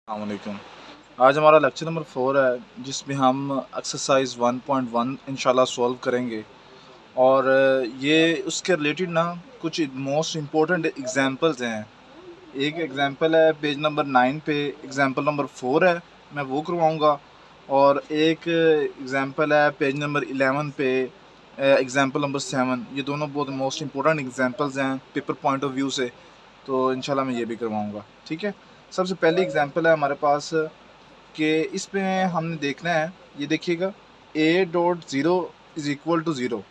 अस्सलामुअलैकुम। आज हमारा लेक्चर नंबर 4 है जिसमें हम एक्सरसाइज 1.1 इंशाल्लाह सॉल्व करेंगे। और ये उसके रिलेटेड ना कुछ मोस्ट इम्पोर्टेंट एग्जांपल्स हैं। एक एग्जांपल है पेज नंबर 9 पे, एग्जांपल नंबर 4 है, मैं वो करवाऊँगा। और एक एग्जांपल है पेज नंबर 11 पे, एग्जांपल नंबर 7। ये दोनों बहुत मोस्ट इम्पोर्टेंट एग्जांपल्स हैं पेपर पॉइंट ऑफ व्यू से, तो इंशाल्लाह मैं ये भी करवाऊँगा। ठीक है, सबसे पहली एग्जांपल है हमारे पास कि इसमें हमने देखना है, ये देखिएगा a dot zero is equal to zero.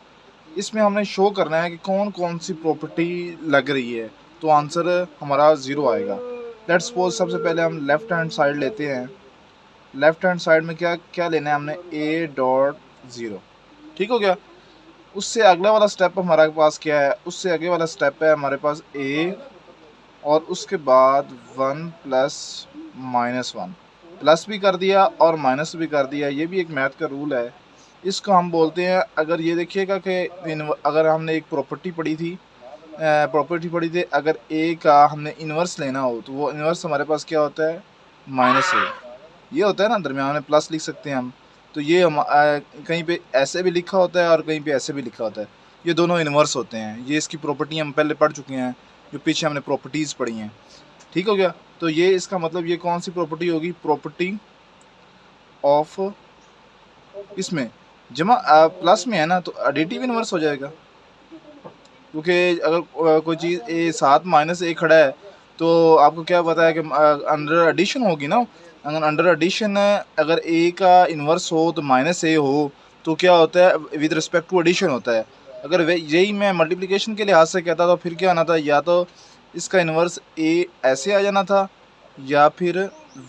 इसमें हमने शो करना है कि कौन कौन सी प्रॉपर्टी लग रही है, तो आंसर हमारा ज़ीरो आएगा। लेट्स सपोज सबसे पहले हम लेफ़्ट हैंड साइड लेते हैं। लेफ़्ट हैंड साइड में क्या क्या लेना है हमने, a डॉट ज़ीरो। ठीक हो गया। उससे अगला वाला स्टेप हमारे पास क्या है, उससे आगे वाला स्टेप है हमारे पास a और उसके बाद 1 प्लस माइनस 1। प्लस भी कर दिया और माइनस भी कर दिया, ये भी एक मैथ का रूल है। इसको हम बोलते हैं, अगर ये देखिएगा कि अगर हमने एक प्रॉपर्टी पढ़ी थी, अगर ए का हमने इन्वर्स लेना हो तो वो इन्वर्स हमारे पास क्या होता है, माइनस ए। ये होता है ना, दरमियान में प्लस लिख सकते हैं हम। तो ये कहीं पे ऐसे भी लिखा होता है और कहीं पे ऐसे भी लिखा होता है। ये दोनों इन्वर्स होते हैं। ये इसकी प्रॉपर्टी हम पहले पढ़ चुके हैं, जो पीछे हमने प्रॉपर्टीज़ पढ़ी हैं। ठीक हो गया। तो ये इसका मतलब ये कौन सी प्रॉपर्टी होगी, प्रॉपर्टी ऑफ, इसमें जमा प्लस में है ना तो एडिटिव इन्वर्स हो जाएगा। क्योंकि अगर कोई चीज़ ए साथ माइनस ए खड़ा है तो आपको क्या पता है कि अंडर एडिशन होगी ना। अगर अंडर एडिशन अगर ए का इन्वर्स हो तो माइनस ए हो, तो क्या होता है, विद रिस्पेक्ट टू एडिशन होता है। अगर यही मैं मल्टीप्लिकेशन के लिहाज से कहता तो फिर क्या आना था, या तो इसका इन्वर्स ए ऐसे आ जाना था या फिर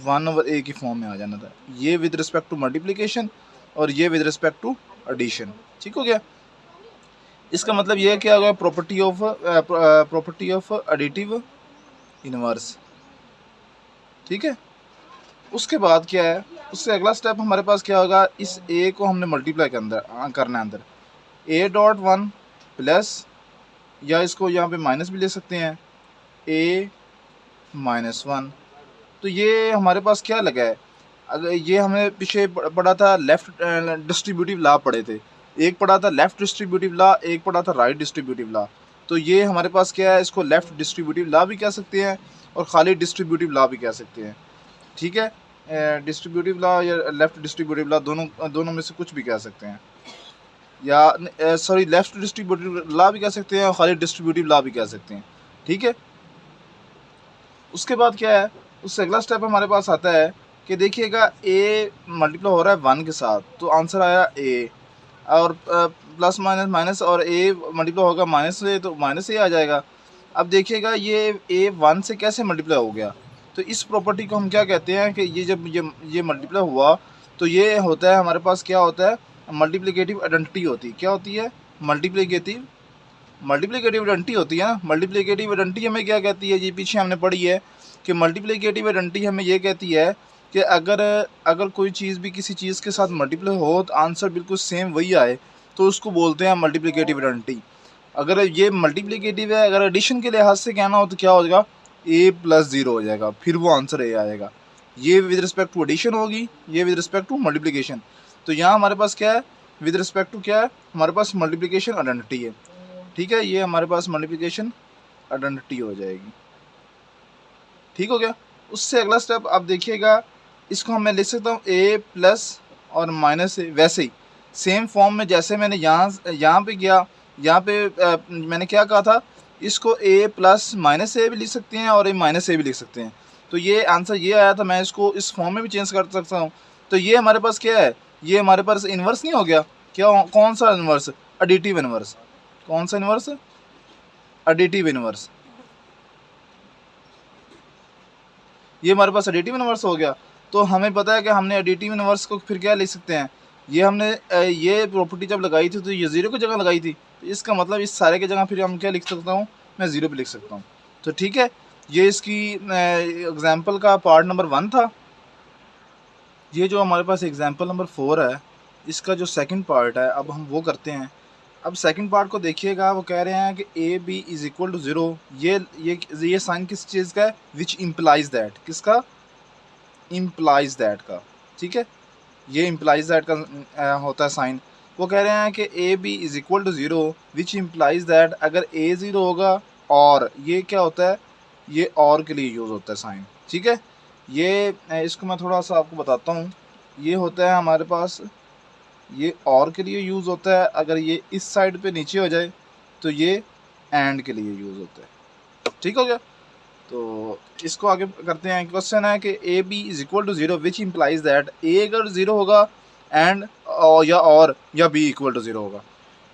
1/a की फॉर्म में आ जाना था। ये विद रिस्पेक्ट टू मल्टीप्लिकेशन और ये विद रिस्पेक्ट टू एडिशन। ठीक हो गया। इसका मतलब ये क्या होगा, प्रॉपर्टी ऑफ एडिटिव इनवर्स। ठीक है। उसके बाद क्या है, उससे अगला स्टेप हमारे पास क्या होगा, इस ए को हमने मल्टीप्लाई के अंदर करना है। अंदर a डॉट 1 प्लस, या इसको यहाँ पे माइनस भी ले सकते हैं, a माइनस 1। तो ये हमारे पास क्या लगा है, अगर ये हमने पीछे पढ़ा था, लेफ़्ट डिस्ट्रीब्यूटिव लॉ पढ़े थे। एक पढ़ा था लेफ़्ट डिस्ट्रीब्यूटिव लॉ, एक पढ़ा था राइट डिस्ट्रीब्यूटिव लॉ। तो ये हमारे पास क्या है, इसको लेफ़्ट डिस्ट्रीब्यूटिव लॉ भी कह सकते हैं और खाली डिस्ट्रीब्यूटिव लॉ भी कह सकते हैं। ठीक है, डिस्ट्रीब्यूटिव लॉ या लेफ़्ट डिस्ट्रीब्यूटिव लॉ, दोनों में से कुछ भी कह सकते हैं। या सॉरी, लेफ़्ट डिस्ट्रीब्यूटिव लॉ भी कह सकते हैं और खाली डिस्ट्रीब्यूटिव लॉ भी कह सकते हैं। ठीक है। उसके बाद क्या है, उससे अगला स्टेप हमारे पास आता है कि देखिएगा ए मल्टीप्लाई हो रहा है 1 के साथ, तो आंसर आया ए। और प्लस माइनस माइनस और ए मल्टीप्लाई होगा माइनस से, तो माइनस ए आ जाएगा। अब देखिएगा ये ए 1 से कैसे मल्टीप्लाई हो गया, तो इस प्रॉपर्टी को हम क्या कहते हैं कि ये जब ये मल्टीप्लाई हुआ तो ये होता है हमारे पास, क्या होता है, मल्टीप्लिकेटिव आइडेंटिटी होती है। क्या होती है, मल्टीप्लिकेटिव आइडेंटिटी होती है ना। मल्टीप्लिकेटिव आइडेंटिटी हमें क्या कहती है, ये पीछे हमने पढ़ी है कि मल्टीप्लिकेटिव आइडेंटिटी हमें ये कहती है कि अगर अगर कोई चीज़ भी किसी चीज़ के साथ मल्टीप्लाई हो तो आंसर बिल्कुल सेम वही आए, तो उसको बोलते हैं मल्टीप्लिकेटिव आइडेंटिटी। अगर ये मल्टीप्लिकेटिव है, अगर एडिशन के लिहाज से कहना हो तो क्या हो जाएगा, a प्लस 0 हो जाएगा, फिर वो आंसर a आएगा। ये विद रिस्पेक्ट टू एडिशन होगी, ये विद रिस्पेक्ट टू मल्टीप्लिकेशन। तो यहाँ हमारे पास क्या है, विद रिस्पेक्ट टू क्या है, हमारे पास मल्टीप्लिकेशन आइडेंटिटी है। ठीक है, ये हमारे पास मल्टीप्लिकेशन आइडेंटिटी हो जाएगी। ठीक हो गया। उससे अगला स्टेप आप देखिएगा, इसको मैं लिख सकता हूँ a प्लस और माइनस ए, वैसे ही सेम फॉर्म में जैसे मैंने यहाँ पे किया। यहाँ पे मैंने क्या कहा था, इसको a प्लस माइनस ए भी लिख सकते हैं और a माइनस ए भी लिख सकते हैं। तो ये आंसर ये आया था, मैं इसको इस फॉर्म में भी चेंज कर सकता हूँ। तो ये हमारे पास क्या है, ये हमारे पास इन्वर्स नहीं हो गया क्या, कौन सा इन्वर्स, एडिटिव इन्वर्स। कौन सा इन्वर्स, एडिटिव इन्वर्स। ये हमारे पास एडिटिव इन्वर्स हो गया। तो हमें पता है कि हमने एडिटिव इन्वर्स को फिर क्या लिख सकते हैं, ये हमने ये प्रॉपर्टी जब लगाई थी तो ये ज़ीरो की जगह लगाई थी, तो इसका मतलब इस सारे की जगह फिर हम क्या लिख सकता हूँ, मैं ज़ीरो भी लिख सकता हूँ। तो ठीक है, ये इसकी एग्जाम्पल का पार्ट नंबर 1 था। ये जो हमारे पास एग्जाम्पल नंबर 4 है, इसका जो सेकंड पार्ट है, अब हम वो करते हैं। अब सेकंड पार्ट को देखिएगा, वो कह रहे हैं कि ए बी इज़ इक्वल टू 0। ये साइन किस चीज़ का है, विच इम्प्लाइज दैट, किसका, इम्प्लाइज दैट का, ठीक है, ये इम्प्लाइज दैट का होता है साइन। वो कह रहे हैं कि A B is equal to zero which implies that अगर ए ज़ीरो होगा और ये क्या होता है, ये और के लिए यूज़ होता है साइन, ठीक है। ये इसको मैं थोड़ा सा आपको बताता हूँ। ये होता है हमारे पास, ये और के लिए यूज़ होता है, अगर ये इस साइड पे नीचे हो जाए तो ये एंड के लिए यूज़ होता है, ठीक हो गया। तो इसको आगे करते हैं। क्वेश्चन है कि A B is equal to zero which implies that A अगर ज़ीरो होगा एंड या बी इक्वल टू ज़ीरो होगा।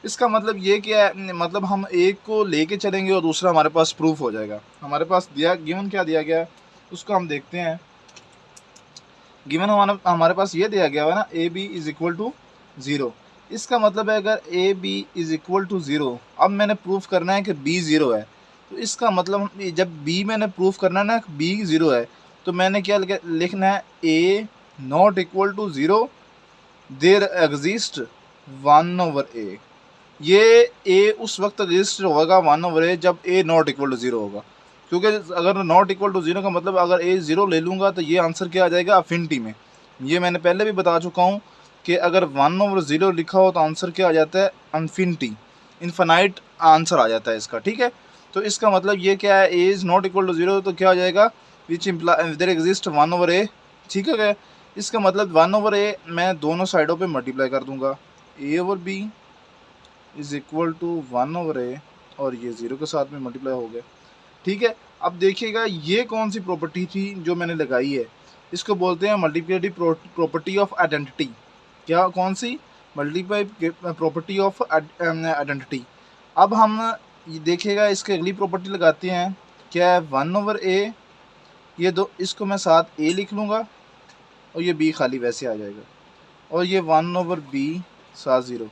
इसका मतलब ये क्या है, मतलब हम एक को लेके चलेंगे और दूसरा हमारे पास प्रूफ हो जाएगा। हमारे पास गिवन क्या दिया गया है उसको हम देखते हैं। गिवन हमारे पास ये दिया गया है ना, A B is equal to zero. इसका मतलब है अगर A B is equal to zero, अब मैंने प्रूफ करना है कि बी ज़ीरो है, तो इसका मतलब जब बी मैंने प्रूफ करना है ना बी ज़ीरो है, तो मैंने क्या लिखना है, A not equal to zero there exist one over A. ये ए उस वक्त रजिस्टर होगा वन ओवर ए जब ए नॉट इक्वल टू ज़ीरो होगा, क्योंकि अगर नॉट इक्वल टू ज़ीरो का मतलब अगर ए ज़ीरो ले लूँगा तो ये आंसर क्या आ जाएगा, अफिनिटी में। ये मैंने पहले भी बता चुका हूँ कि अगर वन ओवर ज़ीरो लिखा हो तो आंसर क्या आ जाता है, अनफिनिटी, इनफाइनाइट आंसर आ जाता है इसका, ठीक है। तो इसका मतलब ये क्या है, a is not equal to zero, तो क्या हो जाएगा, which imply there exist one over a, ठीक है। इसका मतलब वन ओवर ए मैं दोनों साइडों पे मल्टीप्लाई कर दूंगा, a over B is equal to one over a, और ये ज़ीरो के साथ में मल्टीप्लाई हो गया, ठीक है। अब देखिएगा ये कौन सी प्रॉपर्टी थी जो मैंने लगाई है, इसको बोलते हैं मल्टीप्लिकेटिव प्रॉपर्टी ऑफ आइडेंटिटी। क्या, कौन सी, मल्टीप्लाई प्रॉपर्टी ऑफ आइडेंटिटी। अब हम ये देखिएगा इसके अगली प्रॉपर्टी लगाते हैं, क्या है, वन ओवर ए, ये दो, इसको मैं साथ ए लिख लूँगा और ये बी खाली वैसे आ जाएगा, और ये वन ओवर बी साथ ज़ीरो।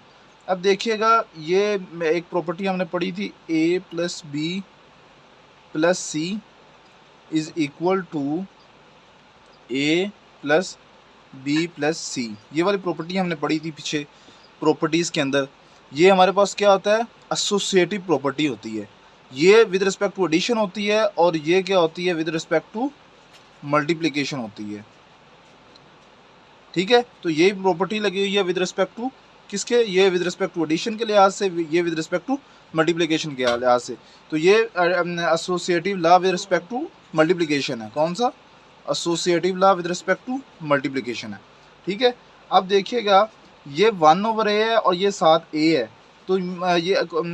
अब देखिएगा ये एक प्रॉपर्टी हमने पढ़ी थी, a plus b plus c is equal to a plus b plus c. ये वाली प्रॉपर्टी हमने पढ़ी थी पीछे प्रॉपर्टीज़ के अंदर। ये हमारे पास क्या होता है, एसोसिएटिव प्रॉपर्टी होती है। ये विद रिस्पेक्ट टू एडिशन होती है, और ये क्या होती है, विद रिस्पेक्ट टू मल्टीप्लिकेशन होती है, ठीक है। तो ये प्रॉपर्टी लगी हुई है विद रिस्पेक्ट टू किसके, ये विद रिस्पेक्ट टू एडिशन के लिहाज से, ये विद रिस्पेक्ट टू मल्टीप्लिकेशन के लिहाज से। तो ये associative law with respect to multiplication है, कौन सा, associative law with respect to multiplication है, ठीक है। अब देखिएगा ये वन ओवर ए है और ये साथ ए है, तो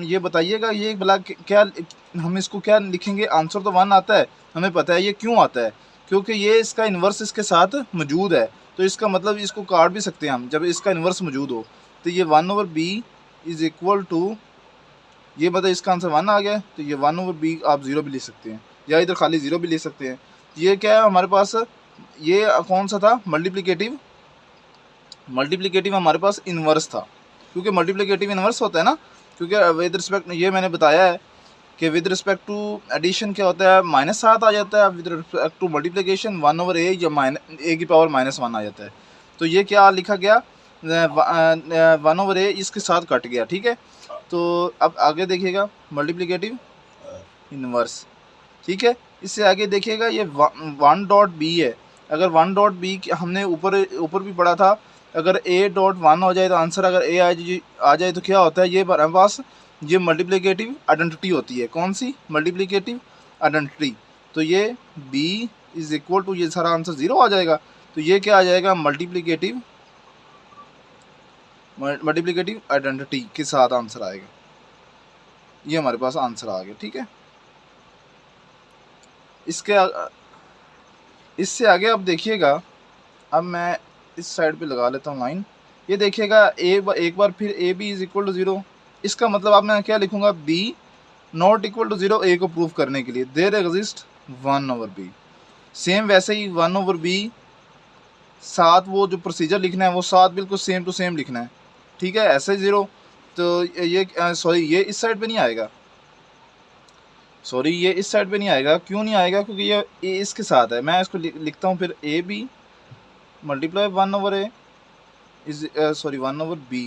ये बताइएगा ये भला क्या, हम इसको क्या लिखेंगे, आंसर तो वन आता है, हमें पता है ये क्यों आता है, क्योंकि ये इसका इन्वर्स इसके साथ मौजूद है। तो इसका मतलब इसको काट भी सकते हैं हम जब इसका इन्वर्स मौजूद हो। तो ये one over B is equal to, ये बताइए इसका आंसर वन आ गया, तो ये वन ओवर बी आप ज़ीरो भी ले सकते हैं, या इधर खाली ज़ीरो भी ले सकते हैं। ये क्या है हमारे पास, ये कौन सा था, मल्टीप्लिकेटिव हमारे पास इन्वर्स था, क्योंकि मल्टीप्लिकेटिव इन्वर्स होता है ना, क्योंकि विद रिस्पेक्ट, ये मैंने बताया है कि विद रिस्पेक्ट टू एडिशन क्या होता है, माइनस सात आ जाता है, with respect to multiplication one over a या ए की पावर माइनस वन आ जाता है। तो ये क्या लिखा गया, वन ओवर ए इसके साथ कट गया, ठीक है। तो अब आगे देखिएगा मल्टीप्लिकेटिव इन्वर्स, ठीक है। इससे आगे देखिएगा ये वन डॉट बी है, अगर वन डॉट बी हमने ऊपर भी पढ़ा था, अगर ए डॉट वन हो जाए तो आंसर अगर ए आ जाए तो क्या होता है, ये हमारे पास ये मल्टीप्लिकेटिव आइडेंटिटी होती है, कौन सी, मल्टीप्लिकेटिव आइडेंटिटी। तो ये b इज़ इक्वल टू, ये सारा आंसर ज़ीरो आ जाएगा, तो ये क्या आ जाएगा, मल्टीप्लिकेटिव आइडेंटिटी के साथ आंसर आएगा, ये हमारे पास आंसर आ गया, ठीक है। इससे आगे अब देखिएगा, अब मैं इस साइड पे लगा लेता हूँ लाइन। ये देखिएगा एक बार फिर ए b is equal to zero, इसका मतलब अब मैं क्या लिखूँगा, b not equal to zero, a को प्रूव करने के लिए there exist one over b. Same वैसे ही वन ओवर बी साथ वो जो प्रोसीजर लिखना है वो साथ बिल्कुल सेम टू सेम लिखना है, ठीक है, ऐसे ज़ीरो। तो ये सॉरी ये इस साइड पे नहीं आएगा, ये इस साइड पे नहीं आएगा, क्यों नहीं आएगा, क्योंकि ये ए इसके साथ है। मैं इसको लिखता हूँ फिर, ए B multiply one over A is one over B,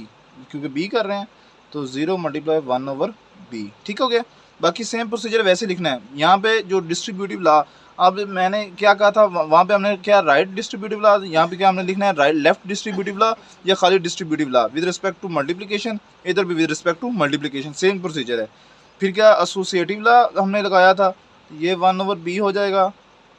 क्योंकि बी कर रहे हैं तो zero multiply one over B, ठीक हो गया। बाकी सेम प्रोसीजर वैसे लिखना है। यहाँ पे जो डिस्ट्रीब्यूटिव लॉ अब मैंने क्या कहा था, वहाँ पे हमने क्या राइट डिस्ट्रीब्यूटिव लॉ, यहाँ पे क्या हमने लिखना है राइट लेफ्ट डिस्ट्रीब्यूटिव लॉ या खाली distributive law with respect to multiplication, इधर भी with respect to multiplication same procedure है। फिर क्या एसोसिएटिव लॉ हमने लगाया था, ये 1/b हो जाएगा,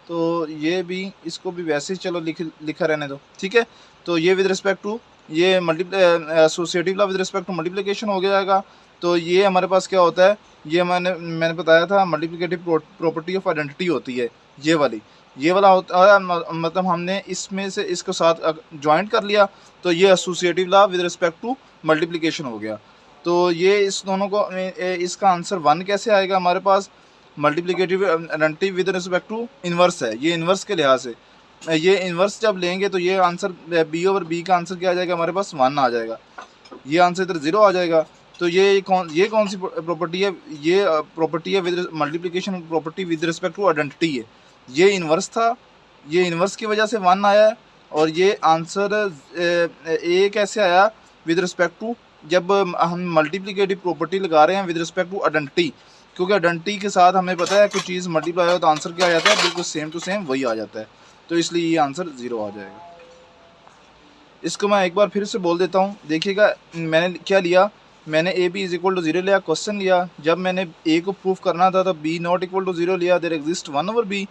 तो ये भी इसको भी वैसे ही चलो लिखा रहने दो, ठीक है। तो ये विद रिस्पेक्ट टू ये associative law with respect to multiplication हो जाएगा। तो ये हमारे पास क्या होता है, ये मैंने बताया था मल्टीप्लिकेटिव प्रॉपर्टी ऑफ आइडेंटिटी होती है ये वाला होता है, मतलब हमने इसमें से इसको साथ ज्वाइंट कर लिया, तो ये associative law with respect to multiplication हो गया। तो ये इस दोनों को इसका आंसर 1 कैसे आएगा हमारे पास, multiplicative identity with respect to inverse है, ये इन्वर्स के लिहाज से ये इन्वर्स जब लेंगे तो ये आंसर b/b का आंसर क्या आ जाएगा हमारे पास 1 आ जाएगा, ये आंसर इधर 0 आ जाएगा। तो ये कौन सी प्रॉपर्टी है, ये प्रॉपर्टी है with multiplication property with respect to identity है, ये इन्वर्स था, ये इन्वर्स की वजह से 1 आया है। और ये आंसर ए कैसे आया विद रिस्पेक्ट टू, जब हम मल्टीप्लिकेटिव प्रॉपर्टी लगा रहे हैं विद रिस्पेक्ट टू आइडेंटिटी, क्योंकि आइडेंटिटी के साथ हमें पता है कोई चीज़ मल्टीप्लाई हो तो आंसर क्या आ जाता है, बिल्कुल सेम टू सेम वही आ जाता है, तो इसलिए ये आंसर 0 आ जाएगा। इसको मैं एक बार फिर से बोल देता हूँ, देखिएगा मैंने क्या लिया, मैंने A B is equal to 0 लिया, क्वेश्चन लिया, जब मैंने ए को प्रूफ करना था तो बी नॉट इक्वल टू 0 लिया, देयर एग्जिस्ट 1/b।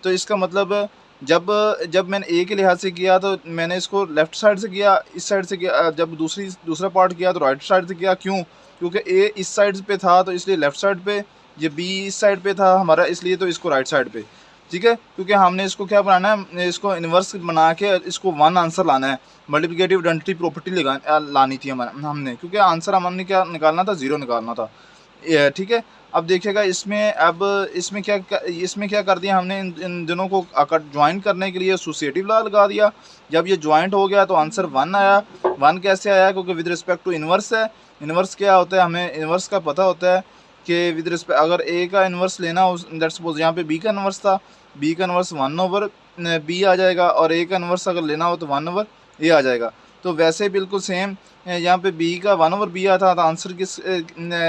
तो इसका मतलब जब मैंने ए के लिहाज से किया तो मैंने इसको लेफ़्ट साइड से किया, इस साइड से किया, जब दूसरा पार्ट किया तो राइट साइड से किया, क्यों, क्योंकि ए इस साइड पे था तो इसलिए लेफ़्ट साइड पे, ये बी इस साइड पे था हमारा इसलिए तो इसको राइट साइड पे, ठीक है। क्योंकि हमने इसको क्या बनाना है, इसको इन्वर्स बना के इसको 1 आंसर लाना है, मल्टीप्लिकेटिव आइडेंटिटी प्रॉपर्टी लानी थी हमने, क्योंकि आंसर हमने क्या निकालना था, 0 निकालना था, ठीक है। अब देखिएगा इसमें क्या कर दिया हमने, इन दोनों को ज्वाइन करने के लिए एसोसिएटिव लॉ लगा दिया, जब ये ज्वाइंट हो गया तो आंसर 1 आया। 1 कैसे आया, क्योंकि विद रिस्पेक्ट टू इन्वर्स है, इन्वर्स क्या होता है हमें इन्वर्स का पता होता है कि विद रिस्पेक्ट अगर ए का इन्वर्स लेना हो, दैट सपोज यहाँ पे बी का इन्वर्स था, बी का इन्वर्स 1/b आ जाएगा, और ए का इन्वर्स अगर लेना हो तो 1/a आ जाएगा। तो वैसे बिल्कुल सेम यहाँ पे b का 1/b आया था, तो आंसर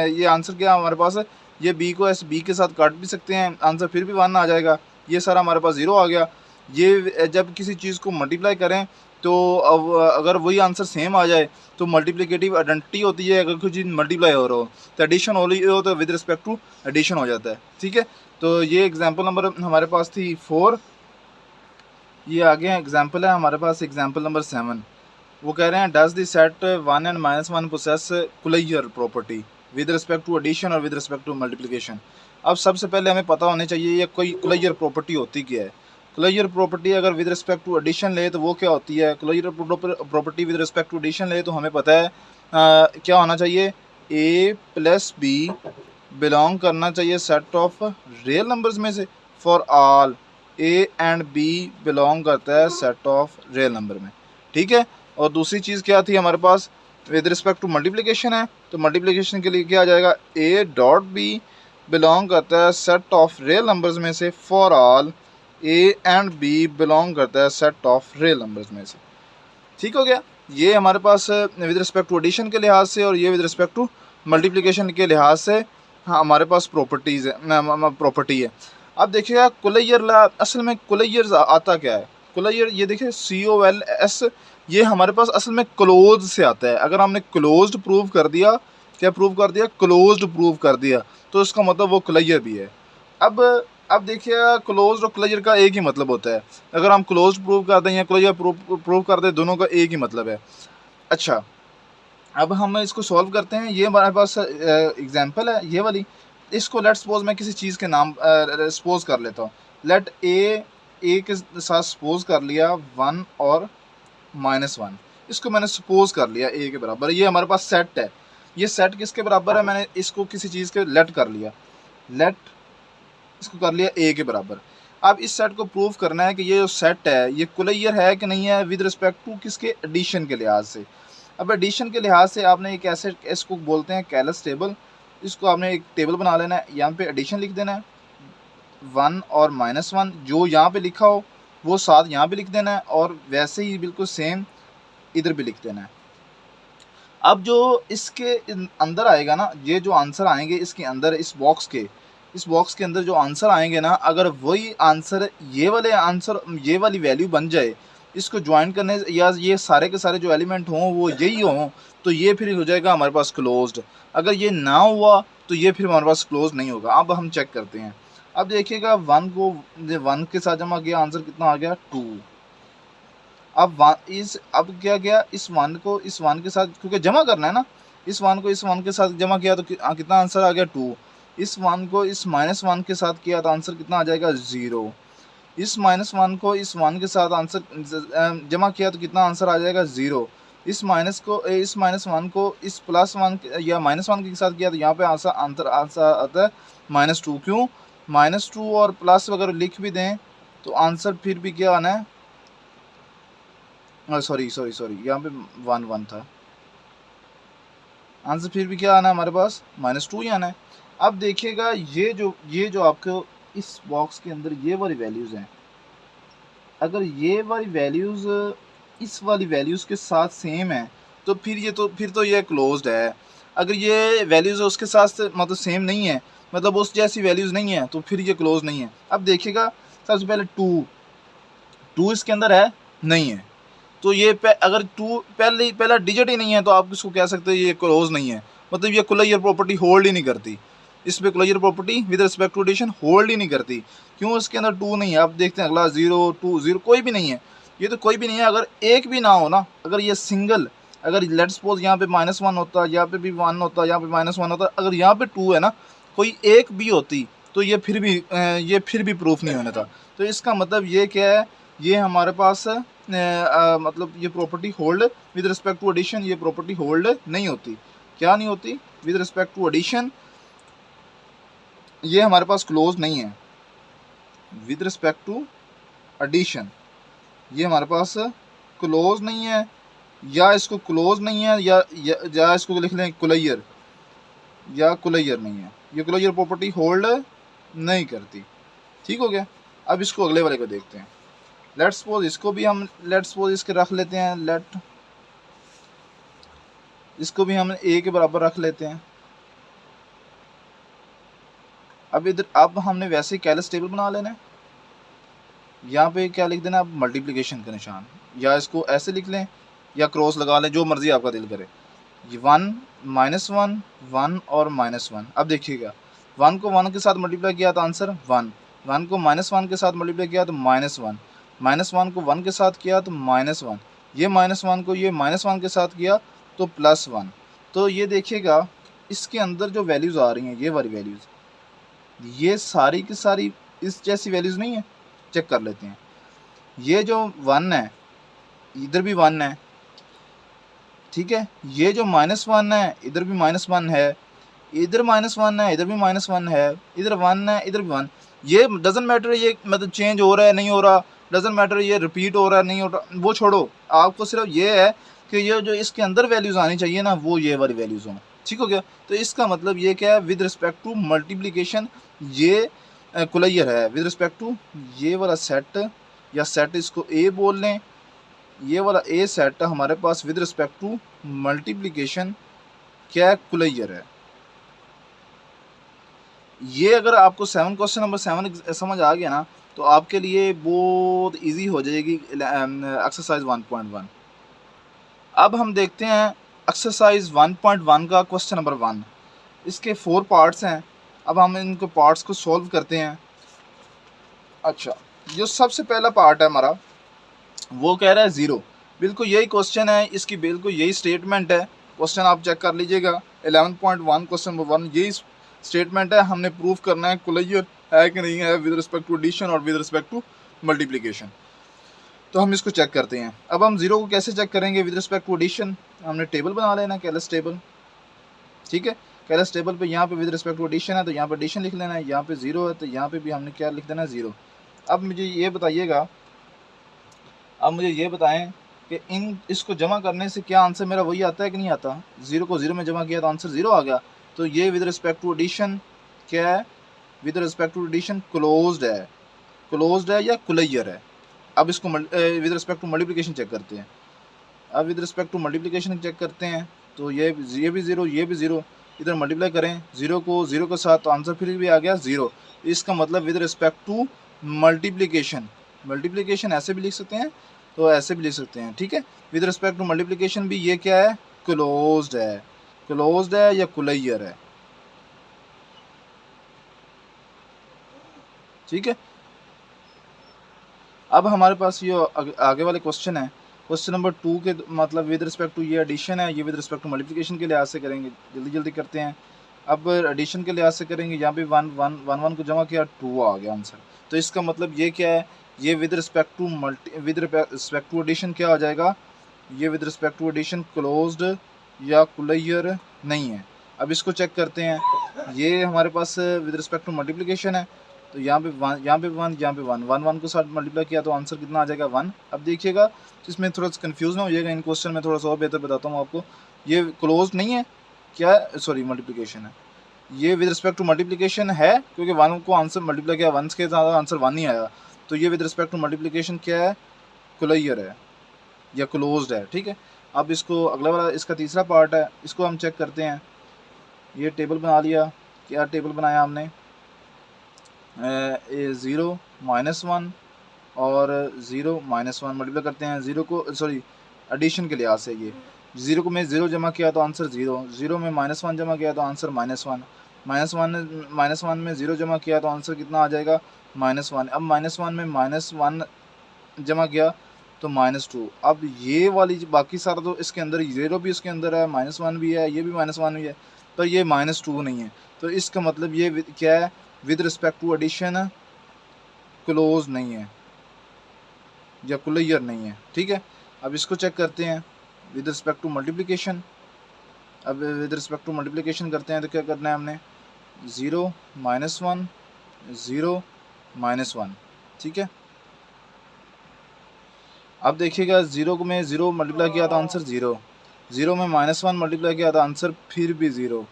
ये आंसर क्या हमारे पास है, ये b को ऐसे b के साथ काट भी सकते हैं, आंसर फिर भी 1 आ जाएगा, ये सारा हमारे पास 0 आ गया। ये जब किसी चीज़ को मल्टीप्लाई करें तो अब अगर वही आंसर सेम आ जाए तो मल्टीप्लिकेटिव आइडेंटिटी होती है, अगर कोई चीज़ मल्टीप्लाई हो रहा हो तो एडिशन हो रही हो तो विद रिस्पेक्ट टू एडिशन हो जाता है, ठीक है। तो ये एग्जांपल नंबर हमारे पास थी 4, ये आगे एग्जांपल है हमारे पास एग्जांपल नंबर 7। वो कह रहे हैं does the set 1 and -1 possess closure property with respect to addition और विद रिस्पेक्ट टू मल्टीप्लिकेशन। अब सबसे पहले हमें पता होना चाहिए ये कोई कुलैयर प्रॉपर्टी होती क्या है। कुलैयर प्रॉपर्टी अगर विद रिस्पेक्ट टू एडिशन ले तो वो क्या होती है, closure property with respect to addition ले तो हमें पता है क्या होना चाहिए, a प्लस बी बिलोंग करना चाहिए सेट ऑफ रियल नंबर्स में से, for all a and b belong करता है सेट ऑफ रियल नंबर में, ठीक है। और दूसरी चीज़ क्या थी हमारे पास, विद रिस्पेक्ट टू मल्टीप्लिकेशन है, तो मल्टीप्लिकेशन के लिए क्या आ जाएगा, a डॉट b बिलोंग करता है सेट ऑफ रियल नंबर्स में से, for all a and b belong करता है सेट ऑफ रियल नंबर्स में से, ठीक हो गया। ये हमारे पास विद रिस्पेक्ट टू एडिशन के लिहाज से और ये विद रिस्पेक्ट टू मल्टीप्लिकेशन के लिहाज से हमारे पास प्रॉपर्टीज़ है, प्रॉपर्टी है। अब देखिएगा कुलैयर लॉ, असल में कुलैयर आता क्या है, कुलैयर ये देखिए COLS, ये हमारे पास असल में क्लोज से आता है। अगर हमने क्लोज्ड प्रूव कर दिया, क्या प्रूव कर दिया, क्लोज्ड प्रूव कर दिया, तो इसका मतलब वो कुलैयर भी है। अब देखिएगा क्लोज्ड और कुलैयर का एक ही मतलब होता है, अगर हम क्लोज्ड प्रूव कर दें या कुलैयर प्रूव कर दें, दोनों का एक ही मतलब है। अच्छा, अब हम इसको सॉल्व करते हैं, ये हमारे पास एग्जांपल है ये वाली, इसको लेट सपोज मैं किसी चीज़ के नाम सपोज कर लेता हूँ, लेट ए के साथ सपोज कर लिया 1 और -1, इसको मैंने सपोज कर लिया a के बराबर, ये हमारे पास सेट है, ये सेट किसके बराबर है, मैंने इसको किसी चीज़ के लेट कर लिया, लेट इसको कर लिया a के बराबर। अब इस सेट को प्रूव करना है कि ये जो सेट है ये कुलैयर है कि नहीं है विद रिस्पेक्ट टू किसके, एडिशन के लिहाज से। अब एडिशन के लिहाज से आपने एक ऐसे, इसको बोलते हैं कैलस टेबल, इसको आपने एक टेबल बना लेना है, यहाँ पे एडिशन लिख देना है 1 और -1, जो यहाँ पे लिखा हो वो साथ यहाँ पे लिख देना है, और वैसे ही बिल्कुल सेम इधर भी लिख देना है। अब जो इसके अंदर आएगा ना, ये जो आंसर आएंगे इसके अंदर इस बॉक्स के, इस बॉक्स के अंदर जो आंसर आएंगे ना, अगर वही आंसर ये वाली वैल्यू बन जाए, इसको ज्वाइन करने या ये सारे के सारे जो एलिमेंट हों वो यही हों, तो ये फिर हो जाएगा हमारे पास क्लोज्ड। अगर ये ना हुआ तो ये फिर हमारे पास क्लोज नहीं होगा। अब हम चेक करते हैं। अब देखिएगा 1 के साथ जमा किया, आंसर कितना आ गया 2। अब क्या गया, इस 1 के साथ क्योंकि जमा करना है ना, इस 1 के साथ जमा किया तो कितना आंसर आ गया 2। इस 1 को इस -1 के साथ किया तो आंसर कितना आ जाएगा 0। इस -1 को इस 1 के साथ आंसर जमा किया तो कितना आंसर आ जाएगा 0। इस -1 को इस +1 या -1 के साथ किया तो यहाँ पे आंसर आता है -2। क्यों? -2 और प्लस अगर लिख भी दें तो आंसर फिर भी क्या आना है, सॉरी यहाँ पे 1 था, आंसर फिर भी क्या आना है हमारे पास -2 ही आना है। अब देखिएगा ये जो आपको इस बॉक्स के अंदर ये वाली वैल्यूज़ हैं, अगर ये वाली वैल्यूज़ इस वाली वैल्यूज़ के साथ सेम है तो फिर तो ये क्लोज्ड है। अगर ये वैल्यूज़ उसके साथ मतलब सेम नहीं है, मतलब उस जैसी वैल्यूज़ नहीं है, तो फिर ये क्लोज नहीं है। अब देखिएगा सबसे पहले 2 इसके अंदर है नहीं है, तो ये अगर 2 पहला डिजिट ही नहीं है तो आप इसको कह सकते हैं ये क्लोज नहीं है, मतलब ये क्लोजर प्रॉपर्टी होल्ड ही नहीं करती। इस पे closure property with respect to addition hold ही नहीं करती। क्यों? इसके अंदर 2 नहीं है। अब देखते हैं अगला 0 2 0 कोई भी नहीं है, ये तो कोई भी नहीं है। अगर एक भी ना हो ना, अगर ये सिंगल, अगर लेट्स सपोज यहाँ पे -1 होता, यहाँ पे भी 1 होता, यहाँ पे -1 होता, अगर यहाँ पे 2 है ना, कोई एक भी होती तो ये फिर भी प्रूफ नहीं होना था। तो इसका मतलब ये क्या है, ये हमारे पास मतलब ये property hold with respect to addition, ये प्रॉपर्टी होल्ड नहीं होती। क्या नहीं होती? विद रिस्पेक्ट टू एडिशन ये हमारे पास क्लोज नहीं है। विद रिस्पेक्ट टू एडिशन ये हमारे पास क्लोज नहीं है, या इसको क्लोज नहीं है, या इसको लिख लें कुलैयर, या कुलैयर नहीं है। ये कुलैयर प्रॉपर्टी होल्ड नहीं करती। ठीक हो गया। अब इसको अगले वाले को देखते हैं। लेट्स सपोज इसको भी हम इसके रख लेते हैं, इसको भी हम a के बराबर रख लेते हैं। अब हमने वैसे ही कैलस टेबल बना लेना है। यहाँ पे क्या लिख देना, अब मल्टीप्लिकेशन का निशान, या इसको ऐसे लिख लें या क्रॉस लगा लें, जो मर्जी आपका दिल करे। 1 -1 1 और -1। अब देखिएगा 1 को 1 के साथ मल्टीप्लाई किया तो आंसर 1, 1 को -1 के साथ मल्टीप्लाई किया तो -1, -1 को 1 के साथ किया तो -1, ये -1 को ये -1 के साथ किया तो +1। तो ये देखिएगा इसके अंदर जो वैल्यूज़ आ रही हैं, ये वाली वैल्यूज़, ये सारी की सारी इस जैसी वैल्यूज़ नहीं है। चेक कर लेते हैं। ये जो 1 है इधर भी 1 है, ठीक है। ये जो -1 है इधर भी -1 है, इधर -1 है, इधर भी -1 है, इधर 1 है, इधर भी 1। ये डजंट मैटर ये मतलब चेंज हो रहा है नहीं हो रहा, डजंट मैटर ये रिपीट हो रहा है नहीं हो रहा, वो छोड़ो। आपको सिर्फ ये है कि ये जो इसके अंदर वैल्यूज़ आनी चाहिए ना, वो ये वाली वैल्यूज़ हों। ठीक हो गया। तो इसका मतलब ये क्या है, विद रिस्पेक्ट टू मल्टीप्लिकेशन ये कुलैयर है। विद रिस्पेक्ट टू ये वाला सेट, या सेट इसको ए बोल लें, ये वाला ए सेट हमारे पास विद रिस्पेक्ट टू मल्टीप्लिकेशन क्या कुलैयर है। ये अगर आपको क्वेश्चन नंबर 7 समझ आ गया ना, तो आपके लिए बहुत इजी हो जाएगी एक्सरसाइज 1.1। अब हम देखते हैं एक्सरसाइज 1.1 का क्वेश्चन नंबर 1। इसके 4 पार्ट्स हैं। अब हम इनको पार्ट्स को सॉल्व करते हैं। अच्छा, जो सबसे पहला पार्ट है हमारा, वो कह रहा है 0। बिल्कुल यही क्वेश्चन है, इसकी बिल्कुल यही स्टेटमेंट है। क्वेश्चन आप चेक कर लीजिएगा 11.1 क्वेश्चन नंबर 1 यही स्टेटमेंट है। हमने प्रूफ करना है कुलैयर है कि नहीं है विद रिस्पेक्ट टू एडिशन और विद रिस्पेक्ट टू मल्टीप्लिकेशन। तो हम इसको चेक करते हैं। अब हम 0 को कैसे चेक करेंगे विद रिस्पेक्ट टू एडिशन, हमने टेबल बना लेना, कैलस टेबल। ठीक है, कैलस टेबल पे यहाँ पे विद रिस्पेक्ट टू एडिशन है तो यहाँ पे एडिशन लिख लेना है, यहाँ पे 0 है तो यहाँ पे भी हमने क्या लिख देना है 0। अब मुझे ये बताइएगा, अब मुझे ये बताएं कि इसको जमा करने से क्या आंसर मेरा वही आता है कि नहीं आता। 0 को 0 में जमा किया तो आंसर 0 आ गया। तो ये विद रिस्पेक्ट टू एडिशन क्या है, with respect to addition closed है या कुलैयर है। अब इसको with respect to multiplication check करते हैं। अब with respect to multiplication check करते हैं तो ये भी 0 ये भी 0, इधर मल्टीप्लाई करें ज़ीरो को ज़ीरो के साथ तो आंसर फिर भी आ गया ज़ीरो। इसका मतलब with respect to multiplication, multiplication ऐसे भी लिख सकते हैं तो ऐसे भी लिख सकते हैं, ठीक है। विद रिस्पेक्ट टू मल्टीप्लिकेशन भी ये क्या है, क्लोज्ड है, क्लोज्ड है या कुलैयर है, ठीक है। अब हमारे पास ये आगे वाले क्वेश्चन है, क्वेश्चन नंबर 2 के मतलब विद रिस्पेक्ट टू ये एडिशन है, ये विद रिस्पेक्ट टू मल्टीप्लिकेशन के लिहाज से करेंगे, जल्दी जल्दी करते हैं। अब एडिशन के लिहाज से करेंगे, यहाँ पे वन वन वन वन को जमा किया 2 आ गया आंसर। तो इसका मतलब ये क्या है, ये with respect to with respect to addition क्या हो जाएगा, ये with respect to addition closed या कुलैयर नहीं है। अब इसको चेक करते हैं, ये हमारे पास विद रिस्पेक्ट टू मल्टीप्लिकेशन है, तो यहाँ पे वन, यहाँ पे वन, यहाँ पे वन, वन वन को साथ मल्टीप्लाई किया तो आंसर कितना आ जाएगा, वन। अब देखिएगा इसमें थोड़ा सा कन्फ्यूज ना हो जाएगा, इन क्वेश्चन में थोड़ा सा और बेहतर बताता हूँ आपको। ये क्लोज नहीं है क्या, सॉरी मल्टीप्लिकेशन है, ये विद रिस्पेक्ट टू मल्टीप्लिकेशन है क्योंकि वन को आंसर मल्टीप्लाई किया, वन के साथ आंसर वन ही आया, तो ये विद रिस्पेक्ट टू मल्टीप्लिकेशन क्या है, कुलैयर है या क्लोज्ड है, ठीक है। अब इसको अगला वाला इसका तीसरा पार्ट है, इसको हम चेक करते हैं। ये टेबल बना लिया, क्या टेबल बनाया हमने, ज़ीरो माइनस वन और ज़ीरो माइनस वन मल्टीप्लाई करते हैं, ज़ीरो को सॉरी एडिशन के लिहाज से, ये ज़ीरो को मैं ज़ीरो जमा किया तो आंसर ज़ीरो, ज़ीरो में माइनस वन जमा किया तो answer minus one, minus one में ज़ीरो जमा किया तो आंसर कितना आ जाएगा, माइनस वन। अब माइनस वन में माइनस वन जमा किया तो माइनस टू। अब ये वाली बाकी सारा तो इसके अंदर ज़ीरो भी इसके अंदर है, माइनस वन भी है, ये भी माइनस वन भी है, पर ये माइनस टू नहीं है। तो इसका मतलब ये क्या है, with respect to addition close नहीं है या कुलैयर नहीं है, ठीक है। अब इसको चेक करते हैं विद रिस्पेक्ट टू मल्टीप्लिकेशन। अब विद रिस्पेक्ट टू मल्टीप्लिकेशन करते हैं तो क्या करना है हमने, zero minus one, zero minus one, ठीक है। अब देखिएगा ज़ीरो को मैं ज़ीरो मल्टीप्लाई किया तो आंसर ज़ीरो, ज़ीरो में माइनस वन मल्टीप्लाई किया तो आंसर फिर भी ज़ीरो।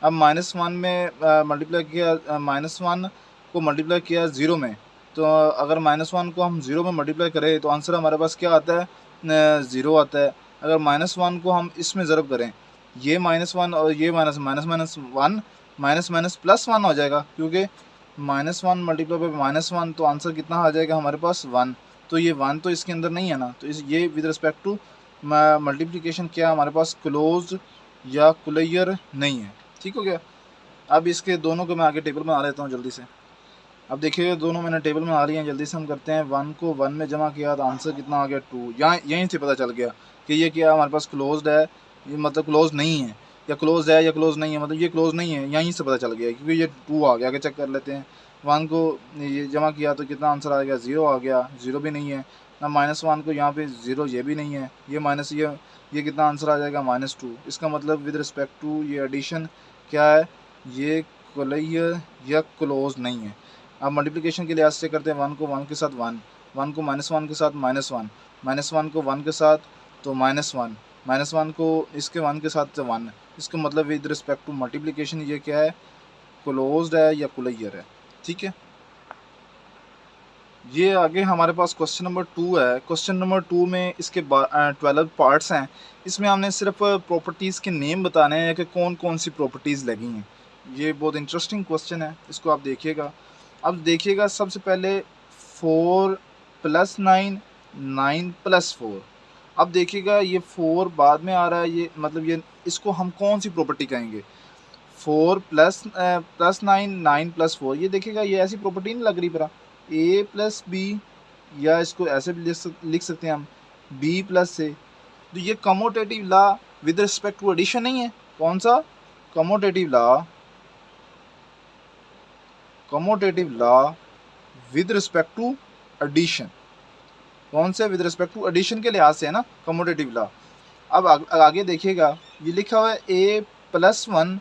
अब माइनस वन में मल्टीप्लाई किया, माइनस वन को मल्टीप्लाई किया ज़ीरो में, तो अगर माइनस वन को हम ज़ीरो में मल्टीप्लाई करें तो आंसर हमारे पास क्या आता है, ज़ीरो आता है। अगर माइनस वन को हम इसमें ज़रब करें, ये माइनस वन और ये minus minus minus one, minus minus plus one हो जाएगा, क्योंकि minus one multiply by minus one तो आंसर कितना आ जाएगा हमारे पास, वन। तो ये वन तो इसके अंदर नहीं है ना, तो इस ये विद रिस्पेक्ट टू मल्टीप्लिकेशन क्या हमारे पास, क्लोज या कुलैयर नहीं है, ठीक हो गया। अब इसके दोनों को मैं आगे टेबल बना लेता हूँ जल्दी से। अब देखिएगा दोनों मैंने टेबल में आ रही हैं, जल्दी से हम करते हैं। वन को वन में जमा किया तो आंसर कितना आ गया, टू। यहाँ यहीं से पता चल गया कि ये क्या हमारे पास क्लोज्ड है, ये मतलब क्लोज नहीं है, या क्लोज है या क्लोज नहीं है, मतलब ये क्लोज नहीं है, यहीं से पता चल गया क्योंकि ये टू आ गया। आगे चेक कर लेते हैं, वन को ये जमा किया तो कितना आंसर आ गया, ज़ीरो आ गया, ज़ीरो भी नहीं है ना, माइनस वन को यहाँ पे ज़ीरो, ये भी नहीं है, ये माइनस ये कितना आंसर आ जाएगा, माइनस टू। इसका मतलब विद रिस्पेक्ट टू ये एडिशन क्या है, ये कुलैयर या क्लोज नहीं है। अब मल्टीप्लिकेशन के लिहाज से करते हैं, वन को वन के साथ वन, वन को माइनस वन के साथ माइनस वन, माइनस वन को वन के साथ तो माइनस वन, माइनस वन को इसके वन के साथ तो वन। इसका मतलब विद रिस्पेक्ट टू मल्टीप्लिकेशन ये क्या है, क्लोज्ड है या कुलैयर है, ठीक है। ये आगे हमारे पास क्वेश्चन नंबर 2 है। क्वेश्चन नंबर 2 में इसके 12 पार्ट्स हैं। इसमें हमने सिर्फ प्रॉपर्टीज़ के नेम बताने हैं कि कौन कौन सी प्रॉपर्टीज़ लगी हैं। ये बहुत इंटरेस्टिंग क्वेश्चन है, इसको आप देखिएगा। अब देखिएगा सबसे पहले 4 + 9, 9 + 4। अब देखिएगा ये 4 बाद में आ रहा है, ये मतलब ये इसको हम कौन सी प्रॉपर्टी कहेंगे, 4 + 9, 9 + 4। ये देखिएगा ये ऐसी प्रॉपर्टी नहीं लग रही परा, a + b, या इसको ऐसे भी लिख सकते हैं हम, b + a। तो ये commutative law with respect to addition नहीं है। कौन सा, commutative law with respect to addition. कौन से, विद रिस्पेक्ट टू एडिशन के लिहाज से है ना कमोटेटिव लॉ। अब आगे देखिएगा, ये लिखा हुआ है a + 1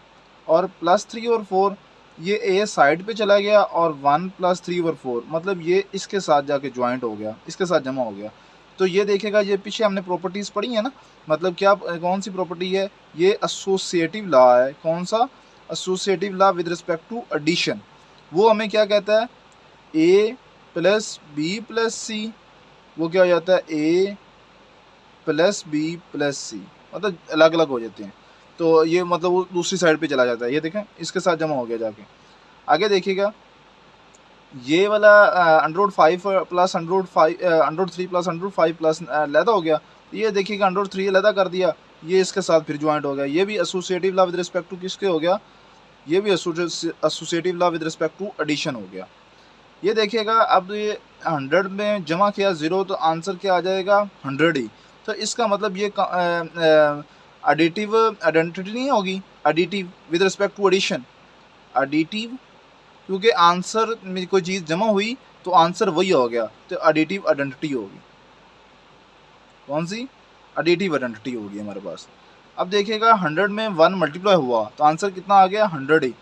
और +3 और 4। ये a साइड पे चला गया और 1 + 3 और 4, मतलब ये इसके साथ जाके ज्वाइंट हो गया, इसके साथ जमा हो गया। तो ये देखेगा, ये पीछे हमने प्रॉपर्टीज़ पढ़ी है ना, मतलब क्या, कौन सी प्रॉपर्टी है, ये एसोसिएटिव लॉ है। कौन सा, associative law with respect to addition. वो हमें क्या कहता है, a + b + c, वो क्या हो जाता है, a + b + c, मतलब अलग अलग हो जाते हैं। तो ये मतलब वो दूसरी साइड पे चला जाता है। ये देखें इसके साथ जमा हो गया जाके। आगे देखिएगा ये वाला √5 प्लस √3 प्लस √5 प्लस लैदा हो गया। ये देखिएगा √3 लैदा कर दिया, ये इसके साथ फिर ज्वाइंट हो गया। ये भी associative law with respect to किसके हो गया, ये भी associative law with respect to addition हो गया। ये देखिएगा अब ये 100 में जमा किया 0 तो आंसर क्या आ जाएगा 100 ही। तो इसका मतलब ये एडिटिव आइडेंटिटी नहीं होगी, additive with respect to addition, additive, क्योंकि आंसर में कोई चीज़ जमा हुई तो आंसर वही हो गया, तो एडिटिव आइडेंटिटी होगी। कौन सी, एडिटिव आइडेंटिटी होगी हमारे पास। अब देखिएगा 100 में 1 मल्टीप्लाई हुआ तो आंसर कितना आ गया 100 ही।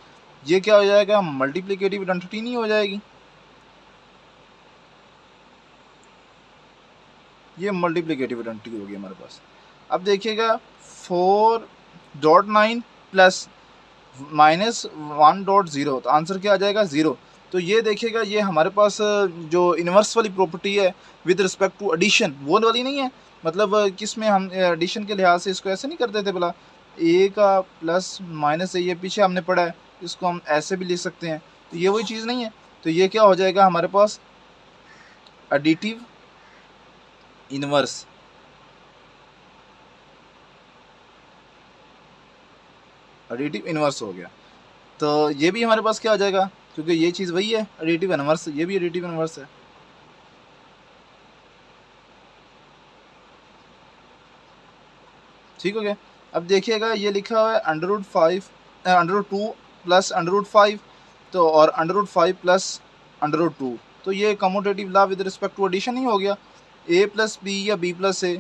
ये क्या हो जाएगा, मल्टीप्लिकेटिव आइडेंटिटी नहीं हो जाएगी, ये मल्टीप्लिकेटिव आइडेंटिटी होगी हमारे पास। अब देखिएगा 4.9 प्लस -1.0 तो आंसर क्या आ जाएगा 0। तो ये देखिएगा ये हमारे पास जो इन्वर्स वाली प्रॉपर्टी है विद रिस्पेक्ट टू एडिशन वो वाली नहीं है। मतलब किस में हम एडिशन के लिहाज से इसको ऐसे नहीं करते थे, भला ए का प्लस माइनस है, ये पीछे हमने पढ़ा है, इसको हम ऐसे भी लिख सकते हैं, तो ये वही चीज़ नहीं है। तो ये क्या हो जाएगा हमारे पास एडिटिव इन्वर्स, एडिटिव इन्वर्स हो गया। तो ये भी हमारे पास क्या आ जाएगा, क्योंकि ये चीज़ वही है एडिटिव इन्वर्स, ये भी एडिटिव इन्वर्स है। ठीक हो गया। अब देखिएगा ये लिखा हुआ है √2 प्लस √5 तो और √5 प्लस √2, तो ये commutative law with respect to addition ही हो गया, a प्लस बी या b plus a,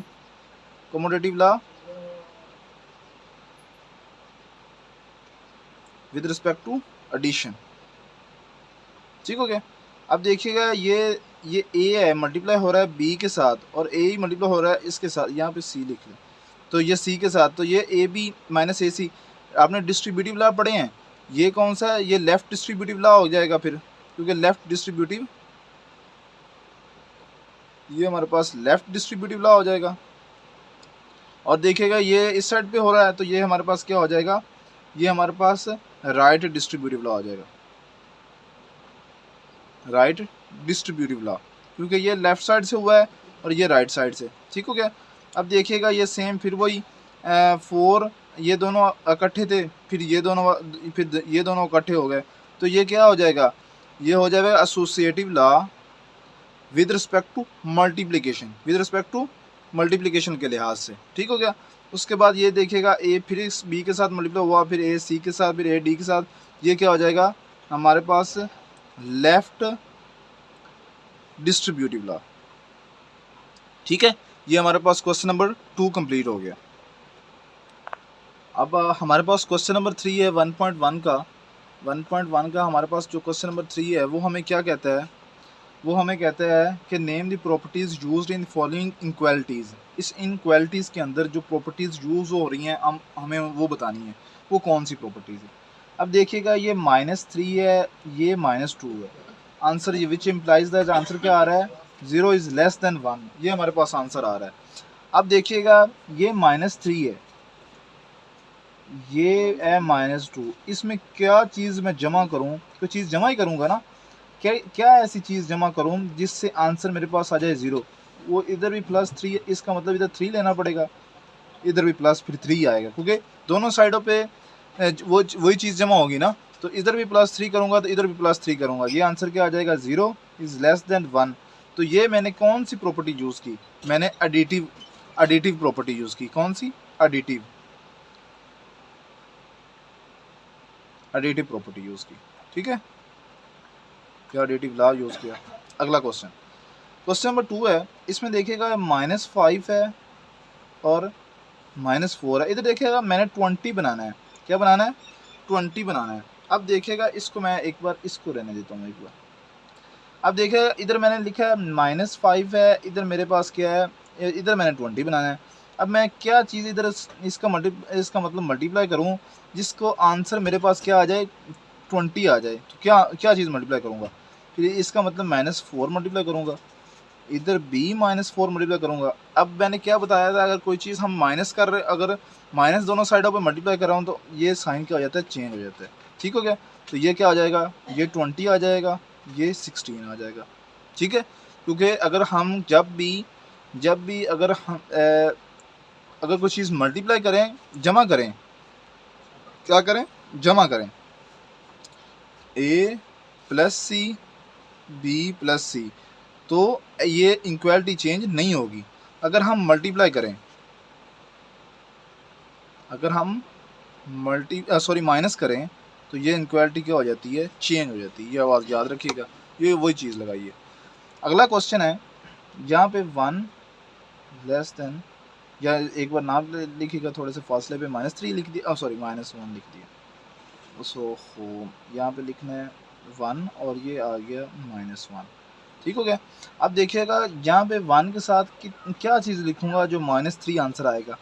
commutative law with respect to addition. ठीक हो गया। अब देखिएगा ये a है मल्टीप्लाई हो रहा है b के साथ और a ही मल्टीप्लाई हो रहा है इसके साथ, यहाँ पे c लिख लें, तो ये c के साथ, तो ये ab माइनस ac। आपने डिस्ट्रीब्यूटिव लॉ पढ़े हैं, ये कौन सा है, ये लेफ्ट डिस्ट्रीब्यूटिव लॉ हो जाएगा फिर, क्योंकि लेफ्ट डिस्ट्रीब्यूटिव, ये हमारे पास लेफ्ट डिस्ट्रीब्यूटिव लॉ हो जाएगा। और देखिएगा ये इस साइड पे हो रहा है तो ये हमारे पास क्या हो जाएगा, ये हमारे पास राइट डिस्ट्रीब्यूटिव लॉ आ जाएगा, राइट डिस्ट्रीब्यूटिव लॉ, क्योंकि ये लेफ्ट साइड से हुआ है और ये राइट साइड से। ठीक हो गया। अब देखिएगा ये सेम फिर वही 4, ये दोनों इकट्ठे थे, फिर ये दोनों इकट्ठे हो गए, तो ये क्या हो जाएगा, ये हो जाएगा associative law with respect to multiplication, with respect to multiplication के लिहाज से। ठीक हो गया। उसके बाद ये देखिएगा ए फिर इस बी के साथ मल्टीप्लाई हुआ, फिर ए सी के साथ, फिर ए डी के साथ, ये क्या हो जाएगा हमारे पास लेफ्ट डिस्ट्रीब्यूटिव लॉ। ठीक है, ये हमारे पास क्वेश्चन नंबर 2 कंप्लीट हो गया। अब हमारे पास क्वेश्चन नंबर 3 है 1.1 का। 1.1 का हमारे पास जो क्वेश्चन नंबर 3 है वो हमें क्या कहता है, वो हमें कहता है कि name the properties used in following inequalities. इस इनक्वालिटीज़ के अंदर जो प्रॉपर्टीज़ यूज़ हो रही हैं हमें वो बतानी है, वो कौन सी प्रॉपर्टीज़ है। अब देखिएगा ये -3 है, ये -2 है, आंसर ये विच इम्प्लाइज दैट आंसर क्या आ रहा है 0 इज़ लेस देन 1, ये हमारे पास आंसर आ रहा है। अब देखिएगा ये -3 है, ये है -2, इसमें क्या चीज़ मैं जमा करूँ, तो चीज़ जमा ही करूँगा ना, क्या ऐसी चीज़ जमा करूँ जिससे आंसर मेरे पास आ जाए 0। वो इधर भी +3 है, इसका मतलब इधर 3 लेना पड़ेगा, इधर भी प्लस फिर 3 आएगा, क्योंकि दोनों साइडों पे वही चीज़ जमा होगी ना। तो इधर भी +3 करूँगा तो इधर भी +3 करूँगा, ये आंसर क्या आ जाएगा 0 इज़ लेस देन 1। तो ये मैंने कौन सी प्रॉपर्टी यूज़ की, मैंने एडिटिव प्रॉपर्टी यूज़ की। कौन सी, एडिटिव प्रॉपर्टी यूज़ की। ठीक है, क्या एडिटिव लॉ यूज़ किया। अगला क्वेश्चन नंबर 2 है, इसमें देखिएगा -5 है और -4 है। इधर देखिएगा मैंने 20 बनाना है, क्या बनाना है 20 बनाना है। अब देखिएगा इसको मैं एक बार इसको रहने देता हूँ एक बार। अब देखिएगा इधर मैंने लिखा है -5 है, इधर मेरे पास क्या है, इधर मैंने 20 बनाना है। अब मैं क्या चीज़ इधर इसका मतलब मल्टीप्लाई करूँ जिसको आंसर मेरे पास क्या आ जाए 20 आ जाए, तो क्या चीज़ मल्टीप्लाई करूँगा, फिर इसका मतलब -4 मल्टीप्लाई करूँगा, इधर b माइनस 4 मल्टीप्लाई करूँगा। अब मैंने क्या बताया था, अगर कोई चीज़ हम माइनस कर रहे, अगर माइनस दोनों साइडों पे मल्टीप्लाई कर रहा हूँ तो ये साइन क्या हो जाता है, चेंज हो जाता है। ठीक हो गया। तो ये क्या आ जाएगा, ये 20 आ जाएगा, ये 16 आ जाएगा। ठीक है, क्योंकि अगर हम जब भी अगर हम अगर कोई चीज़ मल्टीप्लाई करें, जमा करें, क्या करें, जमा करें, a plus c b plus c, तो ये इक्वालिटी चेंज नहीं होगी। अगर हम मल्टीप्लाई करें, अगर हम माइनस करें, तो ये इक्वालिटी क्या हो जाती है, चेंज हो जाती है। ये आवाज़ याद रखिएगा, ये वही चीज़ लगाइए। अगला क्वेश्चन है, यहाँ पे 1 लेस देन, या एक बार नाम लिखिएगा थोड़े से फासले पे, -3 लिख दिया, सॉरी -1 लिख दिया। सो यहाँ पे लिखना है 1 और ये आ गया -1। ठीक हो गया। अब देखिएगा यहाँ पे 1 के साथ क्या चीज़ लिखूँगा जो -3 आंसर आएगा।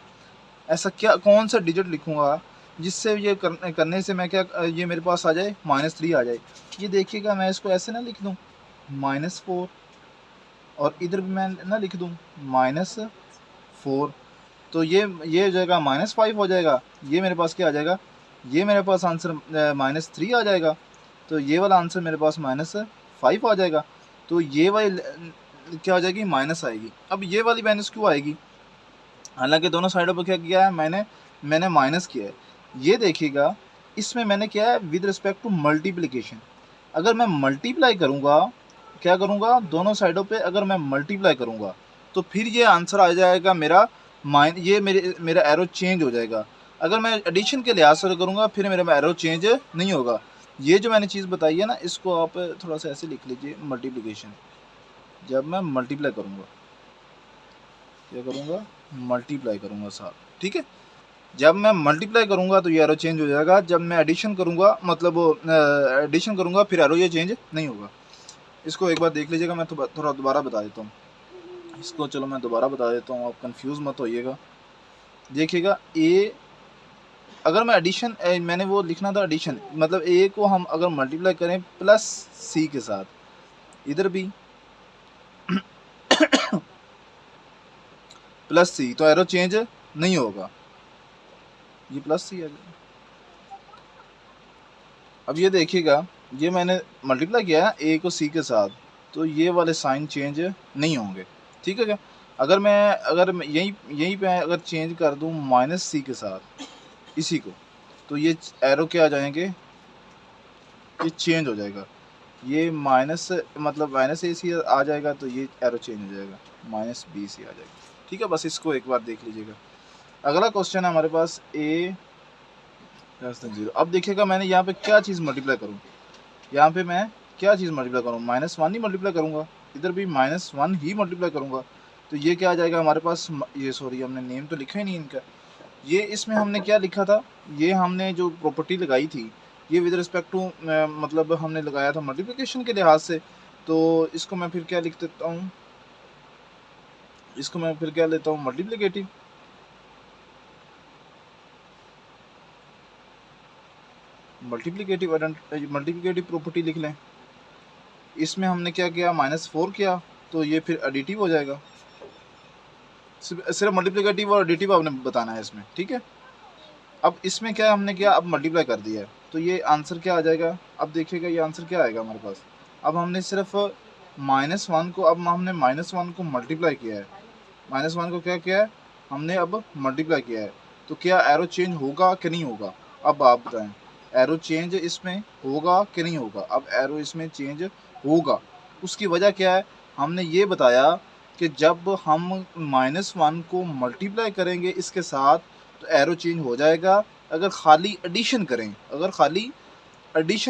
ऐसा क्या, कौन सा डिजिट लिखूँगा जिससे ये करने से मैं क्या, ये मेरे पास आ जाए -3 आ जाए। ये देखिएगा, मैं इसको ऐसे ना लिख दूँ -4, और इधर भी मैं ना लिख दूँ -4, तो ये हो जाएगा -5 हो जाएगा। ये मेरे पास क्या आ जाएगा, ये मेरे पास आंसर -3 आ जाएगा। तो ये वाला आंसर मेरे पास -5 आ जाएगा। तो ये वाली क्या हो जाएगी, माइनस आएगी। अब ये वाली माइनस क्यों आएगी, हालांकि दोनों साइडों पर क्या किया है, मैंने माइनस किया है। ये देखिएगा, इसमें मैंने क्या है, विद रिस्पेक्ट टू मल्टीप्लिकेशन। अगर मैं मल्टीप्लाई करूँगा, क्या करूँगा, दोनों साइडों पे अगर मैं मल्टीप्लाई करूँगा, तो फिर ये आंसर आ जाएगा मेरा ये मेरा एरो चेंज हो जाएगा। अगर मैं एडिशन के लिहाज से करूँगा, फिर मेरा एरो चेंज नहीं होगा। ये जो मैंने चीज़ बताई है ना, इसको आप थोड़ा सा ऐसे लिख लीजिए, मल्टीप्लिकेशन। जब मैं मल्टीप्लाई करूँगा, क्या करूँगा, मल्टीप्लाई करूँगा साथ, ठीक है। जब मैं मल्टीप्लाई करूँगा तो ये एरो चेंज हो जाएगा। जब मैं एडिशन करूँगा, मतलब एडिशन करूँगा, फिर एरो ये चेंज नहीं होगा। इसको एक बार देख लीजिएगा, मैं थोड़ा दोबारा बता देता हूँ इसको। चलो मैं दोबारा बता देता हूँ, आप कंफ्यूज मत होइएगा। देखिएगा, ए, अगर मैं एडिशन, मैंने वो लिखना था एडिशन, मतलब ए को हम अगर मल्टीप्लाई करें प्लस सी के साथ, इधर भी प्लस सी, तो एरो चेंज नहीं होगा, ये प्लस सी है। अब ये देखिएगा, ये मैंने मल्टीप्लाई किया है ए को सी के साथ, तो ये वाले साइन चेंज नहीं होंगे। ठीक है क्या, अगर मैं यहीं पे अगर चेंज कर दूं माइनस सी के साथ इसी को, तो ये एरो क्या आ जाएंगे, ये चेंज हो जाएगा। ये माइनस, मतलब माइनस ए सी आ जाएगा, तो ये एरो चेंज हो जाएगा, माइनस बी सी आ जाएगा। ठीक है, बस इसको एक बार देख लीजिएगा। अगला क्वेश्चन है हमारे पास, ए लेस देन 0। अब देखिएगा, मैंने यहाँ पे क्या चीज़ मल्टीप्लाई करूँ, यहाँ पे मैं क्या चीज़ मल्टीप्लाई करूँ, -1 ही मल्टीप्लाई करूँगा, इधर भी -1 ही मल्टीप्लाई करूँगा। तो ये क्या आ जाएगा हमारे पास, ये सॉरी, हमने नेम तो लिखा ही नहीं इनका। ये इसमें हमने क्या लिखा था, ये हमने जो प्रॉपर्टी लगाई थी, ये विद रिस्पेक्ट टू, मतलब हमने लगाया था मल्टीप्लिकेशन के लिहाज से। तो इसको मैं फिर क्या लिख देता हूँ, इसको मैं फिर क्या लेता हूँ, मल्टीप्लिकेटिव। मल्टीप्लिकेटिव प्रॉपर्टी लिख लें। इसमें हमने क्या किया, -4 किया, तो ये फिर एडिटिव हो जाएगा। सिर्फ मल्टीप्लिकेटिव और एडिटिव आपने बताना है इसमें, ठीक है। अब इसमें क्या हमने किया, अब मल्टीप्लाई कर दिया है, तो ये आंसर क्या आ जाएगा। अब देखिएगा, ये आंसर क्या आएगा हमारे पास। अब हमने सिर्फ -1 को, अब हमने -1 को मल्टीप्लाई किया है, -1 को क्या किया है हमने, अब मल्टीप्लाई किया है। तो क्या एरो चेंज होगा कि नहीं होगा, अब आप बताएं, एरो चेंज इसमें होगा कि नहीं होगा। अब एरो इसमें चेंज होगा, उसकी वजह क्या है, हमने ये बताया कि जब हम -1 को मल्टीप्लाई करेंगे इसके साथ, तो एरो चेंज हो जाएगा। अगर खाली एडिशन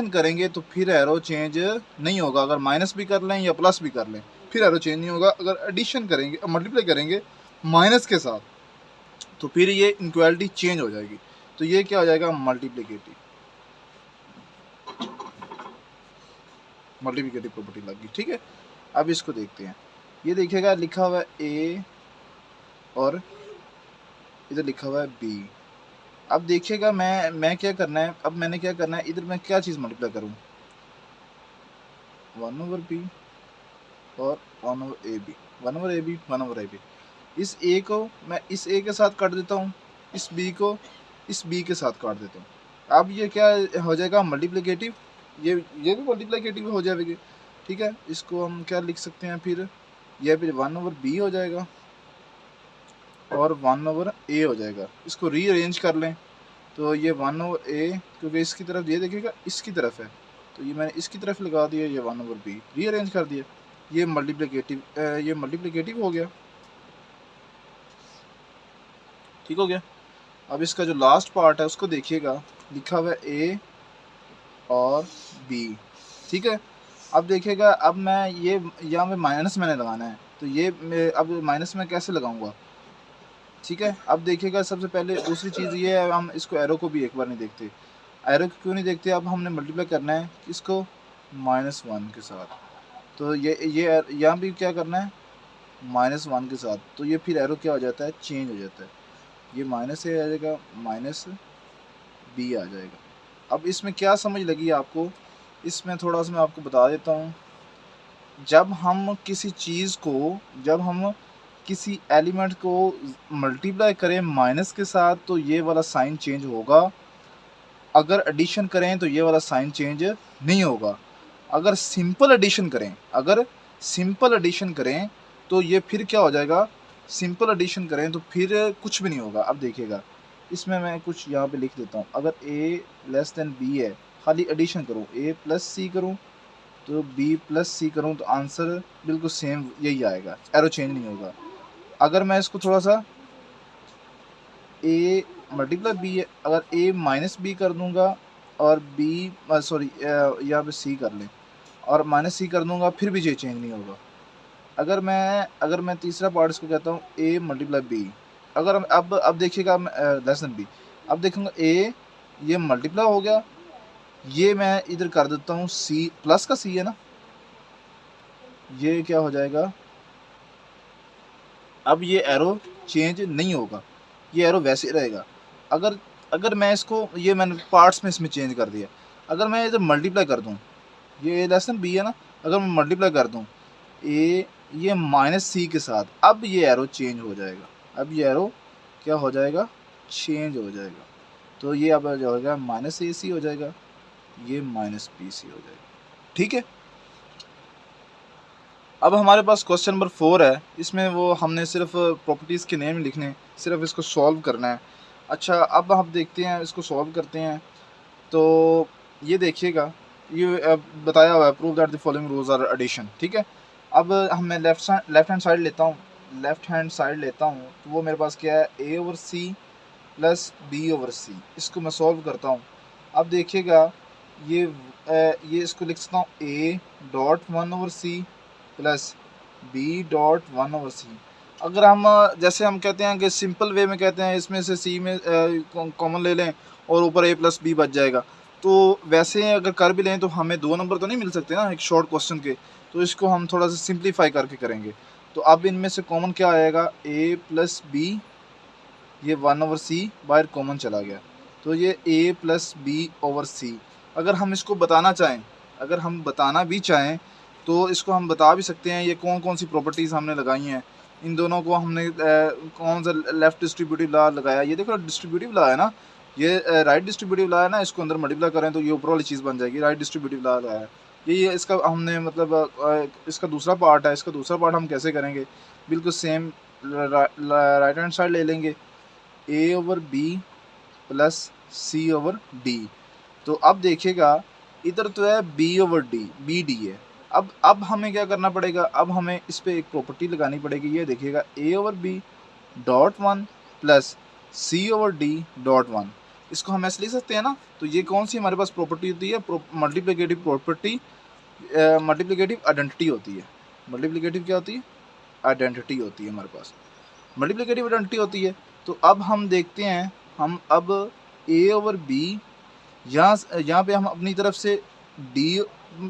करेंगे तो फिर एरो चेंज नहीं होगा। अगर माइनस भी कर लें या प्लस भी कर लें, फिर एरो चेंज नहीं होगा। अगर एडिशन करेंगे, मल्टीप्लाई करेंगे माइनस के साथ, तो फिर ये इक्वालिटी चेंज हो जाएगी। तो ये क्या हो जाएगा, मल्टीप्लिकेटिव प्रॉपर्टी लगी। ठीक है, अब इसको देखते हैं। ये देखिएगा, लिखा हुआ है ए और इधर लिखा हुआ है बी। अब देखिएगा, मैं क्या करना है, अब मैंने क्या करना है, इधर मैं क्या चीज़ मल्टीप्लाई करूँ, 1/b और 1/ab। 1 over A B, 1 over A B. इस ए को मैं इस ए के साथ काट देता हूँ, इस बी को इस बी के साथ काट देता हूँ। अब ये क्या हो जाएगा, मल्टीप्लिकेटिव, ये भी मल्टीप्लिकेटिव हो जाएगी। ठीक है, इसको हम क्या लिख सकते हैं फिर, यह फिर 1 ओवर बी हो जाएगा और 1 ओवर ए हो जाएगा। इसको रीअरेंज कर लें तो ये 1 ओवर ए, क्योंकि इसकी तरफ ये देखिएगा इसकी तरफ है, तो ये मैंने इसकी तरफ लगा दिया, ये 1 ओवर बी रीअरेंज कर दिया, ये मल्टीप्लिकेटिव हो गया। ठीक हो गया। अब इसका जो लास्ट पार्ट है उसको देखिएगा, लिखा हुआ है ए और बी। ठीक है, अब देखिएगा, अब मैं ये यहाँ पे माइनस मैंने लगाना है, तो ये अब माइनस में कैसे लगाऊंगा। ठीक है, अब देखिएगा, सबसे पहले दूसरी चीज़ ये है, हम इसको एरो को भी एक बार नहीं देखते। एरो क्यों नहीं देखते, अब हमने मल्टीप्लाई करना है इसको -1 के साथ, तो ये यहाँ भी क्या करना है -1 के साथ, तो ये फिर एरो क्या हो जाता है, चेंज हो जाता है, ये माइनस ए आ जाएगा, माइनस बी आ जाएगा। अब इसमें क्या समझ लगी आपको, इसमें थोड़ा सा मैं आपको बता देता हूँ। जब हम किसी चीज़ को, जब हम किसी एलिमेंट को मल्टीप्लाई करें माइनस के साथ, तो ये वाला साइन चेंज होगा। अगर एडिशन करें तो ये वाला साइन चेंज नहीं होगा। अगर सिंपल एडिशन करें तो ये फिर क्या हो जाएगा, सिंपल एडिशन करें तो फिर कुछ भी नहीं होगा। अब देखिएगा, इसमें मैं कुछ यहाँ पे लिख देता हूँ। अगर a लेस देन b है, खाली एडिशन करूँ, a प्लस सी करूँ तो b प्लस सी करूँ, तो आंसर बिल्कुल सेम यही आएगा, एरो चेंज नहीं होगा। अगर मैं इसको थोड़ा सा a मल्टीप्लाई b है, अगर a माइनस बी कर दूँगा और b सॉरी यहाँ पे c कर लें और माइनस सी कर दूँगा, फिर भी ये चेंज नहीं होगा। अगर मैं तीसरा पार्ट इसको कहता हूँ a मल्टीप्लाई b, अगर अब देखिएगा लेस देन b, अब देखूँगा a ये मल्टीप्लाई हो गया, ये मैं इधर कर देता हूँ c प्लस का c है ना, ये क्या हो जाएगा, अब ये एरो चेंज नहीं होगा, ये एरो वैसे रहेगा। अगर मैं इसको, ये मैंने पार्ट्स में इसमें चेंज कर दिया, अगर मैं इधर मल्टीप्लाई कर दूँ, ये लेस देन b है ना, अगर मैं मल्टीप्लाई कर दूँ a ये माइनस सी के साथ, अब ये एरो चेंज हो जाएगा, अब ये एरो क्या हो जाएगा, चेंज हो जाएगा। तो ये अब जो होगा माइनस ए सी हो जाएगा, ये माइनस बी सी हो जाएगा। ठीक है, अब हमारे पास क्वेश्चन नंबर 4 है। इसमें वो हमने सिर्फ प्रॉपर्टीज़ के नेम लिखने, सिर्फ इसको सॉल्व करना है। अच्छा, अब हम देखते हैं, इसको सॉल्व करते हैं। तो ये देखिएगा, ये बताया हुआ है, prove that the following rules are addition. ठीक है, अब मैं लेफ्ट हैंड साइड लेता हूँ, तो वो मेरे पास क्या है, a over c plus b over c। इसको मैं सॉल्व करता हूँ। अब देखिएगा, ये इसको लिख सकता हूँ a dot 1 over c plus b dot 1 over c। अगर हम जैसे हम कहते हैं कि सिंपल वे में कहते हैं, इसमें से c में कॉमन ले लें और ऊपर a प्लस b बच जाएगा, तो वैसे अगर कर भी लें तो हमें 2 नंबर तो नहीं मिल सकते ना एक शॉर्ट क्वेश्चन के, तो इसको हम थोड़ा सा सिंप्लीफाई करके करेंगे। तो अब इनमें से कॉमन क्या आएगा, a प्लस बी, ये 1 ओवर c बाहर कॉमन चला गया, तो ये a plus B over c। अगर हम इसको बताना चाहें, अगर हम बताना भी चाहें तो इसको हम बता भी सकते हैं, ये कौन कौन सी प्रॉपर्टीज़ हमने लगाई हैं। इन दोनों को हमने कौन सा लेफ़्ट डिस्ट्रीब्यूटिव लॉ लगाया, ये देखो डिस्ट्रीब्यूटिव लॉ है ना, ये राइट डिस्ट्रीब्यूटिव लॉ है ना, इसको अंदर मल्टीप्लाई करें तो ये ऊपर वाली चीज़ बन जाएगी, राइट डिस्ट्रीब्यूटिव लॉ है ये इसका हमने मतलब इसका दूसरा पार्ट है। इसका दूसरा पार्ट हम कैसे करेंगे, बिल्कुल सेम, राइट हैंड साइड ले लेंगे, a over b plus c over d। तो अब देखिएगा, इधर तो है b over d, B D है। अब हमें क्या करना पड़ेगा, अब हमें इस पर एक प्रॉपर्टी लगानी पड़ेगी। ये देखिएगा, a over b dot 1 plus c over d dot 1। इसको हम ऐसे लिख सकते हैं ना। तो ये कौन सी हमारे पास प्रॉपर्टी होती है, मल्टीप्लिकेटिव प्रॉपर्टी, मल्टीप्लिकेटिव आइडेंटिटी होती है। मल्टीप्लिकेटिव क्या होती है, आइडेंटिटी होती है हमारे पास, मल्टीप्लिकेटिव आइडेंटिटी होती है। तो अब हम देखते हैं, हम अब a ओवर b, यहाँ पे हम अपनी तरफ से d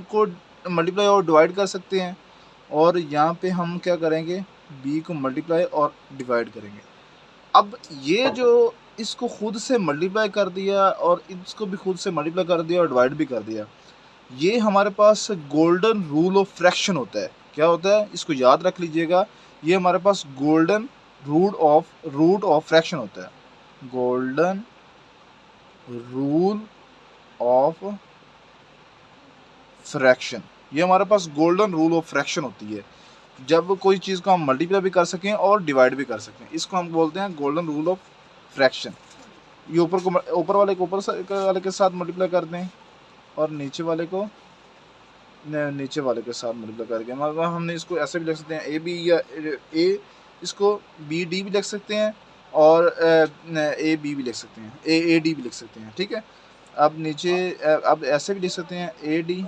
को मल्टीप्लाई और डिवाइड कर सकते हैं, और यहाँ पे हम क्या करेंगे, b को मल्टीप्लाई और डिवाइड करेंगे। अब ये जो इसको खुद से मल्टीप्लाई कर दिया और इसको भी खुद से मल्टीप्लाई कर दिया और डिवाइड भी कर दिया, ये हमारे पास गोल्डन रूल ऑफ फ्रैक्शन होता है। क्या होता है, इसको याद रख लीजिएगा, ये हमारे पास गोल्डन रूट ऑफ फ्रैक्शन होता है, गोल्डन रूल ऑफ फ्रैक्शन। ये हमारे पास गोल्डन रूल ऑफ फ्रैक्शन होती है, जब कोई चीज़ को हम मल्टीप्लाई भी कर सकें और डिवाइड भी कर सकें, इसको हम बोलते हैं गोल्डन रूल ऑफ फ्रैक्शन। ये ऊपर वाले को ऊपर वाले के साथ मल्टीप्लाई कर दें और नीचे वाले को नीचे वाले के साथ मल्टीप्लाई करके, मतलब हमने इसको ऐसे भी लिख सकते हैं ए बी, या ए इसको बी डी भी लिख सकते हैं और ए बी भी लिख सकते हैं, ए डी भी लिख सकते हैं, ठीक है। अब नीचे अब ऐसे भी लिख सकते हैं ए डी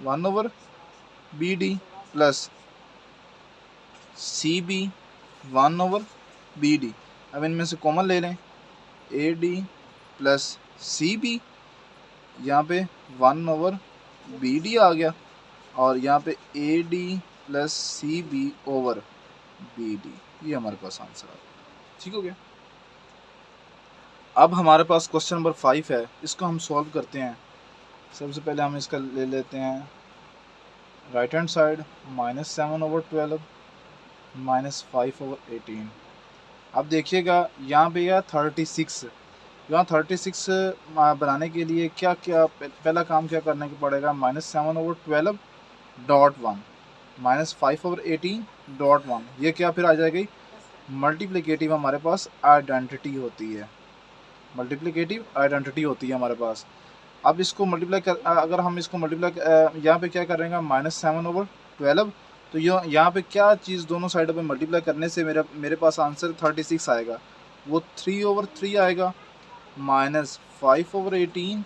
1/बी डी प्लस सी बी 1/बी डी। अब इनमें से कॉमन ले लें, a d plus c b, यहाँ पे 1/बी डी आ गया और यहाँ पे a d plus c b over b d, ये हमारे पास आंसर आ गया। ठीक हो गया। अब हमारे पास क्वेश्चन नंबर 5 है, इसको हम सॉल्व करते हैं। सबसे पहले हम इसका ले लेते हैं राइट हैंड साइड, -7/12 -5/18। अब देखिएगा यहाँ पे यह 36, यहाँ 36 बनाने के लिए क्या क्या पहला काम क्या करने को पड़ेगा, -7/12 डॉट 1 -5/18 डॉट 1, ये क्या फिर आ जाएगी मल्टीप्लिकेटिव हमारे पास आइडेंटिटी होती है, मल्टीप्लिकेटिव आइडेंटिटी होती है हमारे पास। अब इसको मल्टीप्लाई कर, अगर हम इसको मल्टीप्लाई यहाँ पे क्या करेंगे -7/12, तो यहाँ पे क्या चीज़ दोनों साइडों पे मल्टीप्लाई करने से मेरे पास आंसर 36 आएगा, वो 3/3 आएगा, -5/18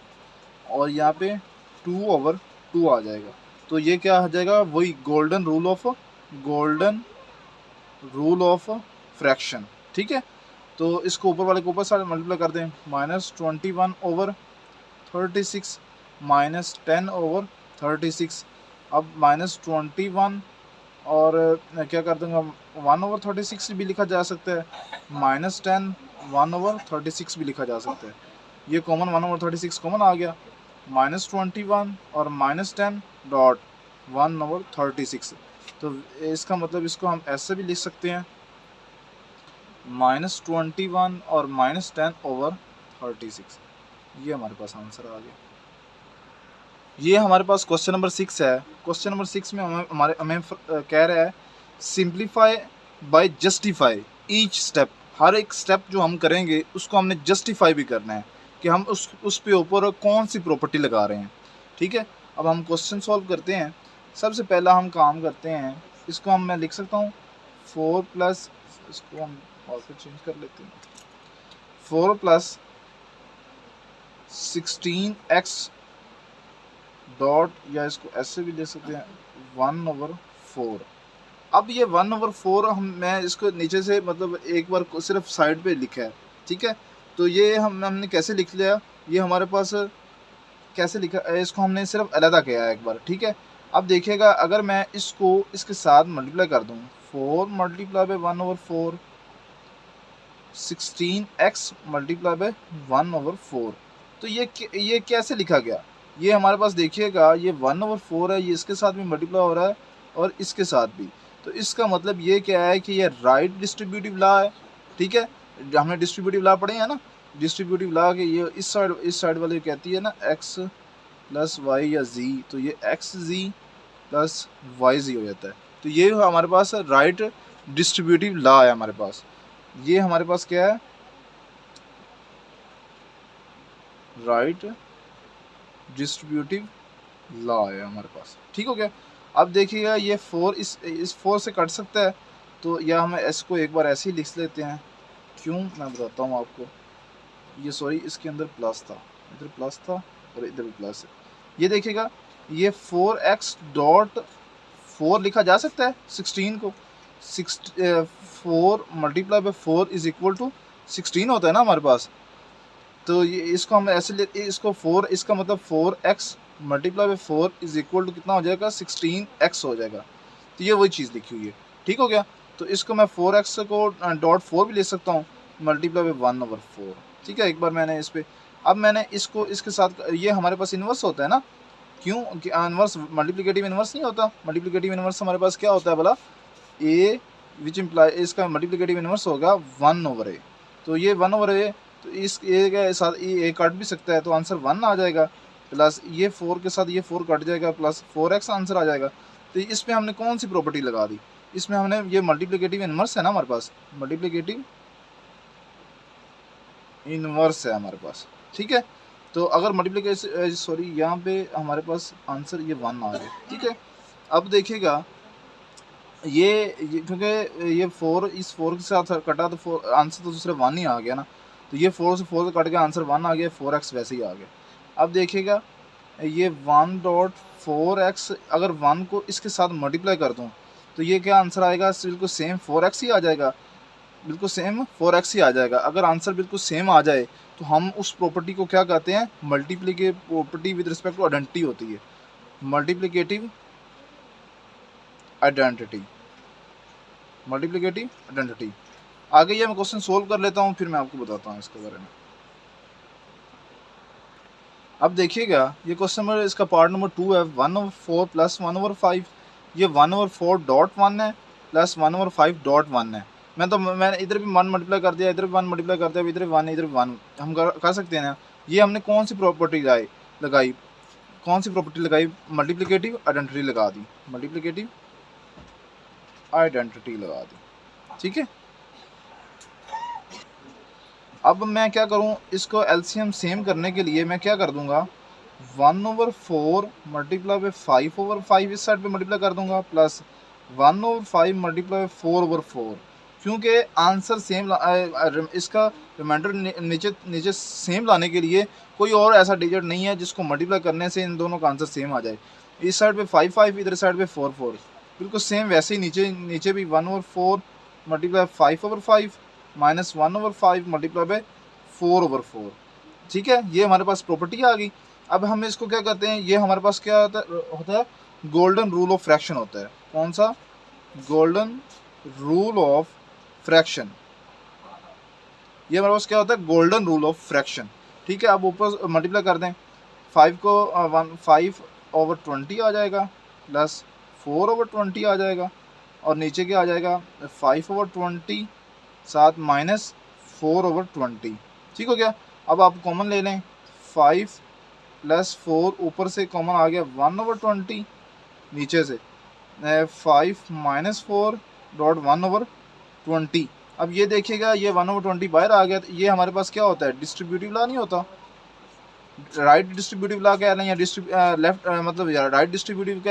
और यहाँ पे 2/2 आ जाएगा। तो ये क्या आ जाएगा, वही गोल्डन रूल ऑफ फ्रैक्शन। ठीक है, तो इसको ऊपर वाले को ऊपर साइड मल्टीप्लाई कर दें, -21/36 -10/36। अब -21 और क्या कर दूँगा 1/36 भी लिखा जा सकता है, -10 1/36 भी लिखा जा सकता है। ये कॉमन 1/36 कॉमन आ गया, -21 और -10 डॉट 1/36। तो इसका मतलब इसको हम ऐसे भी लिख सकते हैं, -21 और -10/36। ये हमारे पास आंसर आ गया। ये हमारे पास क्वेश्चन नंबर 6 है। क्वेश्चन नंबर 6 में हमें कह रहा है simplify by justify each step. हर एक स्टेप जो हम करेंगे उसको हमने जस्टिफाई भी करना है कि हम उस पे ऊपर कौन सी प्रॉपर्टी लगा रहे हैं। ठीक है, अब हम क्वेश्चन सॉल्व करते हैं। सबसे पहला हम काम करते हैं, इसको मैं लिख सकता हूँ 4+, इसको हम और फिर चेंज कर लेते हैं, 4 + 16x डॉट, या इसको ऐसे भी ले सकते हैं 1/4। अब ये 1/4 मैं इसको नीचे से मतलब एक बार सिर्फ साइड पे लिखा है। ठीक है, तो ये हमने कैसे लिख लिया, ये हमारे पास कैसे लिखा, इसको हमने सिर्फ अलग किया है एक बार। ठीक है, अब देखिएगा अगर मैं इसको इसके साथ मल्टीप्लाई कर दूँ, 4 × 1/4 16x × 1/4, तो ये कैसे लिखा गया, ये हमारे पास देखिएगा ये 1/4 है, ये इसके साथ भी मल्टीप्लाई हो रहा है और इसके साथ भी। तो इसका मतलब ये क्या है कि ये राइट डिस्ट्रीब्यूटिव लॉ है। ठीक है, हमने डिस्ट्रीब्यूटिव लॉ पढ़े हैं ना, डिस्ट्रीब्यूटिव लॉ के ये इस साइड वाले कहती है ना x + y या z, तो ये xz + yz हो जाता है। तो ये हमारे पास राइट डिस्ट्रीब्यूटिव लॉ है हमारे पास। ये हमारे पास क्या है, राइट डिस्ट्रीब्यूटिव लॉ है हमारे पास। ठीक हो गया। अब देखिएगा ये 4 इस 4 से कट सकता है, तो या हम इसको एक बार ऐसे ही लिख लेते हैं। क्यों, मैं बताता हूँ आपको। ये सॉरी, इसके अंदर प्लस था, इधर प्लस था और इधर भी प्लस है। ये देखिएगा ये 4x डॉट 4 लिखा जा सकता है 16 को, 4 × 4 = 16 होता है ना हमारे पास। तो ये इसको हम ऐसे लेते, इसको 4, इसका मतलब 4x × 4 = कितना हो जाएगा, 16x हो जाएगा। तो ये वही चीज़ लिखी हुई है। ठीक हो गया। तो इसको मैं 4x को डॉट 4 भी ले सकता हूँ × 1/4। ठीक है, एक बार मैंने इस पर, अब मैंने इसको इसके साथ, ये हमारे पास इन्वर्स होता है ना, क्यों कि इन्वर्स मल्टीप्लिकेटिव इन्वर्स नहीं होता। मल्टीप्लिकेटिव इन्वर्स हमारे पास क्या होता है भला, ए विच इम्प्लाई इसका मल्टीप्लिकेटिव इन्वर्स होगा 1/a। तो ये 1/a, तो इस ए के साथ ए कट भी सकता है, तो आंसर 1 आ जाएगा, प्लस ये 4 के साथ ये 4 कट जाएगा, प्लस 4x आंसर आ जाएगा। तो इसमें हमने कौन सी प्रॉपर्टी लगा दी, इसमें हमने ये मल्टीप्लिकेटिव इन्वर्स है ना हमारे पास, मल्टीप्लिकेटिव इन्वर्स है हमारे पास, ठीक है। तो अगर मल्टीप्लिकेशन सॉरी यहाँ पे हमारे पास आंसर ये 1 आ गया, ठीक है। अब देखिएगा ये क्योंकि ये 4 इस 4 के साथ कटा तो 4 आंसर तो दूसरे 1 ही आ गया ना, तो ये 4 से 4 से कट के आंसर 1 आ गया, 4x वैसे ही आ गया। अब देखिएगा ये 1.4x अगर 1 को इसके साथ मल्टीप्लाई कर दूँ तो ये क्या आंसर आएगा, बिल्कुल सेम 4x ही आ जाएगा, बिल्कुल सेम 4x ही आ जाएगा। अगर आंसर बिल्कुल सेम आ जाए तो हम उस प्रॉपर्टी को क्या कहते हैं, multiplicative property with respect to identity होती है, मल्टीप्लिकेटिव आइडेंटिटी, मल्टीप्लिकेटिव आइडेंटिटी। आगे ये मैं क्वेश्चन सोल्व कर लेता हूँ, फिर मैं आपको बताता हूँ इसके बारे में। अब देखिएगा ये क्वेश्चन नंबर इसका पार्ट नंबर 2 है, 1/4 प्लस 1/5। ये 1/4.1 है प्लस 1/5.1 है। मैंने इधर भी 1 मल्टीप्लाई कर दिया, इधर भी 1 मल्टीप्लाई कर दिया, इधर 1 इधर 1 हम कर सकते हैं ना। ये हमने कौन सी प्रॉपर्टी लगाई, कौन सी प्रॉपर्टी लगाई, मल्टीप्लिकेटिव आइडेंटिटी लगा दी, मल्टीप्लिकेटिव आइडेंटिटी लगा दी, ठीक है। अब मैं क्या करूं, इसको एलसीएम सेम करने के लिए मैं क्या कर दूंगा, 1/4 मल्टीप्लाई बाई 5/5 इस साइड पे मल्टीप्लाई कर दूंगा, प्लस 1/5 मल्टीप्लाई 4/4। क्योंकि आंसर सेम इसका रिमाइंडर नीचे नीचे सेम लाने के लिए कोई और ऐसा डिजिट नहीं है जिसको मल्टीप्लाई करने से इन दोनों का आंसर सेम आ जाए। इस साइड पे 5/5, इधर साइड पे 4/4, बिल्कुल सेम वैसे ही नीचे भी 1/4 मल्टीप्लाई 5/5 माइनस 1/5 मल्टीप्लाई बाई 4/4, ठीक है। ये हमारे पास प्रॉपर्टी आ गई। अब हम इसको क्या करते हैं, ये हमारे पास क्या होता है गोल्डन रूल ऑफ फ्रैक्शन होता है। कौन सा, गोल्डन रूल ऑफ फ्रैक्शन, ये हमारे पास क्या होता है गोल्डन रूल ऑफ फ्रैक्शन, ठीक है। अब ऊपर मल्टीप्लाई कर दें, 5 को 5/20 आ जाएगा, प्लस 4/20 आ जाएगा, और नीचे क्या आ जाएगा 5/20 साथ माइनस 4/20, ठीक हो गया। अब आप कॉमन ले लें, 5 प्लस 4 ऊपर से कॉमन आ गया 1/20, नीचे से 5 माइनस 4.1/20। अब ये देखिएगा ये 1/20 बाहर आ गया, तो ये हमारे पास क्या होता है डिस्ट्रीब्यूटिव लॉ नहीं होता, राइट डिस्ट्रीब्यूटिव लॉ कह लें या लेफ्ट मतलब या राइट डिस्ट्रीब्यूटिव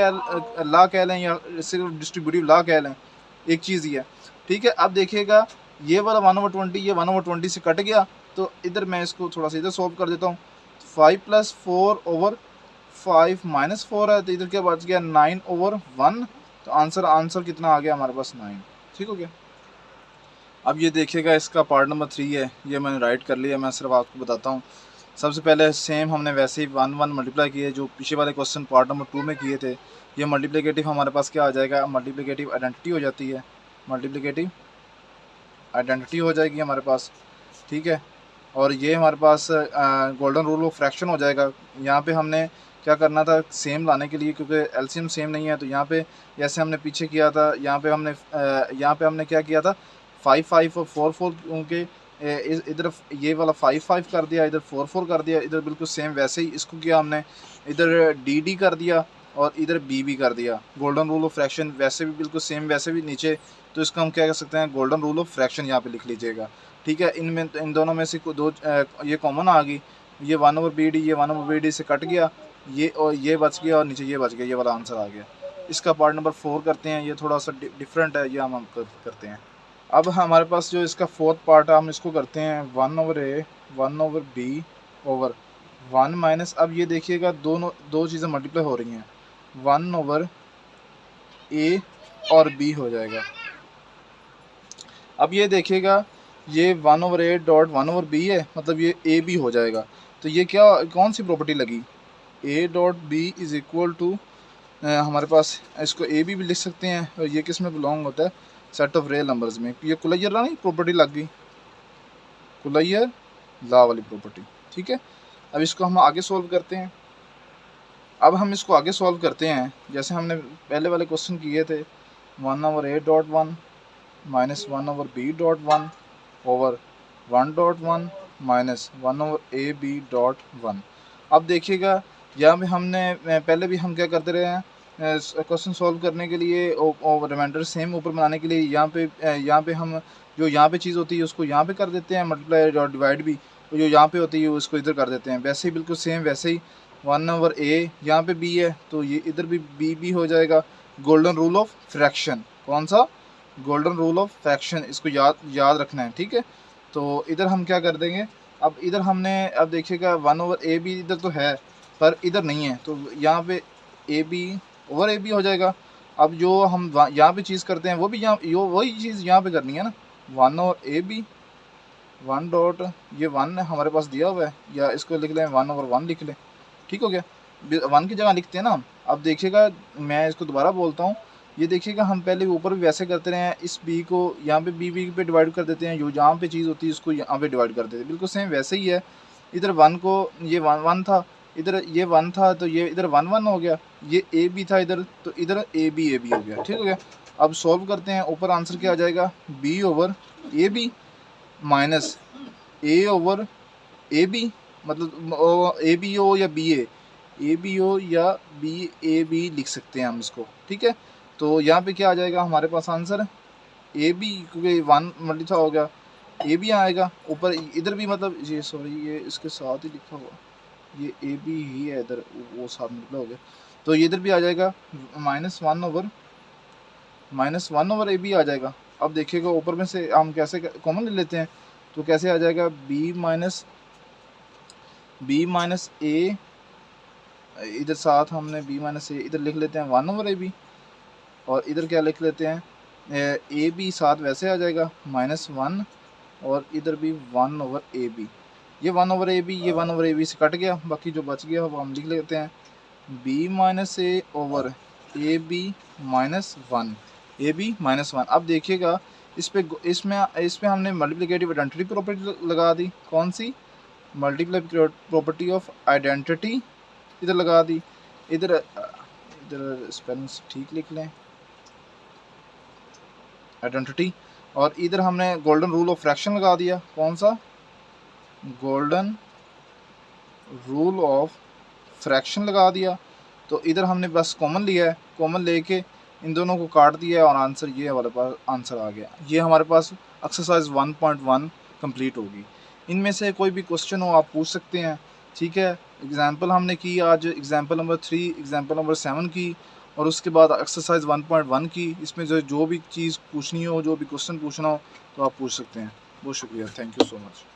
लॉ कह लें या सिर्फ डिस्ट्रीब्यूटिव लॉ कह लें, एक चीज़ ही है, ठीक है। अब देखिएगा ये वाला 1/20 ये 1/20 से कट गया, तो इधर मैं इसको थोड़ा सा इधर सॉल्व कर देता हूँ। 5 प्लस 4/5 माइनस 4 है, तो इधर क्या बच गया 9/1, तो आंसर कितना आ गया हमारे पास 9, ठीक हो गया। अब ये देखिएगा इसका पार्ट नंबर 3 है, ये मैंने राइट कर लिया, मैं सिर्फ आपको बताता हूँ। सबसे पहले सेम हमने वैसे ही 1 मल्टीप्लाई किए जो पीछे वाले क्वेश्चन पार्ट नंबर 2 में किए थे। ये मल्टीप्लिकेटिव हमारे पास क्या आ जाएगा, मल्टीप्लिकेटिव आइडेंटिटी हो जाती है, मल्टीप्लिकेटिव आइडेंटिटी हो जाएगी हमारे पास, ठीक है। और ये हमारे पास गोल्डन रूल ऑफ फ्रैक्शन हो जाएगा। यहाँ पे हमने क्या करना था सेम लाने के लिए, क्योंकि एलसीएम सेम नहीं है, तो यहाँ पे जैसे हमने पीछे किया था, यहाँ पे हमने क्या किया था 5/5 और 4/4, क्योंकि इधर ये वाला 5/5 कर दिया, इधर 4/4 कर दिया, इधर बिल्कुल सेम वैसे ही इसको किया हमने, इधर डी कर दिया और इधर बी कर दिया। गोल्डन रूल ऑफ फ्रैक्शन वैसे भी बिल्कुल सेम, वैसे भी नीचे, तो इसका हम क्या कर सकते हैं गोल्डन रूल ऑफ फ्रैक्शन यहाँ पे लिख लीजिएगा, ठीक है। इन दोनों में से दो ये कॉमन आ गई, ये 1/BD ये 1/BD से कट गया, ये और ये बच गया और नीचे ये बच गया, ये वाला आंसर आ गया। इसका पार्ट नंबर 4 करते हैं, ये थोड़ा सा डिफरेंट है, ये हम करते हैं। अब हमारे पास जो इसका 4th पार्ट है हम इसको करते हैं 1/A 1/B ओवर 1 माइनस, अब ये देखिएगा दो चीज़ें मल्टीप्लाई हो रही हैं, 1/A और B हो जाएगा। अब ये देखिएगा ये 1/A डॉट 1/B है, मतलब ये AB हो जाएगा। तो ये कौन सी प्रॉपर्टी लगी, A dot B is equal to, हमारे पास इसको AB भी लिख सकते हैं, और ये किस में बिलोंग होता है सेट ऑफ रियल नंबर्स में। ये कुलैयर लॉ नहीं प्रॉपर्टी लग गई, कुलैयर लॉ वाली प्रॉपर्टी, ठीक है। अब इसको हम आगे सोल्व करते हैं। अब हम इसको आगे सॉल्व करते हैं जैसे हमने पहले वाले क्वेश्चन किए थे, 1/a.1 minus 1/b.1 over 1.1 minus 1/ab.1। अब देखिएगा यहाँ पे हमने पहले भी हम क्या करते रहे हैं, क्वेश्चन सॉल्व करने के लिए रिमाइंडर सेम ऊपर बनाने के लिए यहाँ पे हम जो यहाँ पे चीज़ होती है उसको यहाँ पे कर देते हैं मल्टीप्लाई और डिवाइड भी, तो जो यहाँ पे होती है उसको इधर कर देते हैं। वैसे ही बिल्कुल सेम वैसे ही 1/a यहाँ पे b है तो ये इधर भी b हो जाएगा। गोल्डन रूल ऑफ फ्रैक्शन, कौन सा? गोल्डन रूल ऑफ फ्रैक्शन, इसको याद रखना है, ठीक है। तो इधर हम क्या कर देंगे, अब इधर हमने अब देखिएगा 1/ab इधर तो है पर इधर नहीं है, तो यहाँ पे ab/ab हो जाएगा। अब जो हम यहाँ पे चीज़ करते हैं वो भी वही चीज़ यहाँ पे करनी है ना, 1/ab 1 डॉट ये 1 हमारे पास दिया हुआ है, या इसको लिख लें 1/1 लिख लें, ठीक हो गया। 1 की जगह लिखते हैं ना। अब देखिएगा मैं इसको दोबारा बोलता हूँ, ये देखिएगा हम पहले ऊपर भी वैसे करते रहे हैं, इस b को यहाँ पे b पे डिवाइड कर देते हैं, जो जहाँ पे चीज़ होती है उसको यहाँ पे डिवाइड कर देते हैं, बिल्कुल सेम वैसे ही है। इधर 1 को ये 1 था, इधर ये 1 था तो ये इधर 1 हो गया, ये a b था इधर तो इधर a b हो गया, ठीक हो गया। अब सॉल्व करते हैं, ऊपर आंसर क्या आ जाएगा, b/ab माइनस a/ab, मतलब ab हो या ab हो या ab लिख सकते हैं हम इसको, ठीक है। तो यहाँ पे क्या आ जाएगा हमारे पास आंसर ab, क्योंकि 1 मल्टीप्लाई हो गया ab आएगा। ऊपर इधर भी मतलब ये सॉरी ये इसके साथ ही लिखा हुआ, ये ab ही है इधर, वो साथ मल्टीप्लाई हो गया, तो ये इधर भी आ जाएगा -1/ab आ जाएगा। अब देखिएगा ऊपर में से हम कैसे कॉमन ले लेते हैं, तो कैसे आ जाएगा b माइनस a, इधर साथ हमने b-a इधर लिख लेते हैं 1/ab, और इधर क्या लिख लेते हैं ab साथ वैसे आ जाएगा -1, और इधर भी 1/ab, ये 1/ab ये 1/ab से कट गया, बाकी जो बच गया वो हम लिख लेते हैं b-a/ab-1। अब देखिएगा इसमें हमने मल्टीप्लिकेटिव आइडेंटिटी प्रॉपर्टी लगा दी, कौन सी? मल्टीप्लाई प्रॉपर्टी ऑफ आइडेंटिटी इधर लगा दी। इधर स्पेलिंग ठीक लिख लें, आइडेंटिटी, और इधर हमने गोल्डन रूल ऑफ फ्रैक्शन लगा दिया, कौन सा? गोल्डन रूल ऑफ फ्रैक्शन लगा दिया। तो इधर हमने बस कॉमन लिया है, कॉमन लेके इन दोनों को काट दिया और आंसर ये हमारे पास आंसर आ गया। ये हमारे पास एक्सरसाइज 1.1 कंप्लीट होगी। इनमें से कोई भी क्वेश्चन हो आप पूछ सकते हैं, ठीक है। एग्जाम्पल हमने की आज एग्जाम्पल नंबर 3, एग्जाम्पल नंबर 7 की, और उसके बाद एक्सरसाइज 1.1 की। इसमें जो भी चीज़ पूछनी हो, जो भी क्वेश्चन पूछना हो तो आप पूछ सकते हैं। बहुत शुक्रिया, थैंक यू सो मच।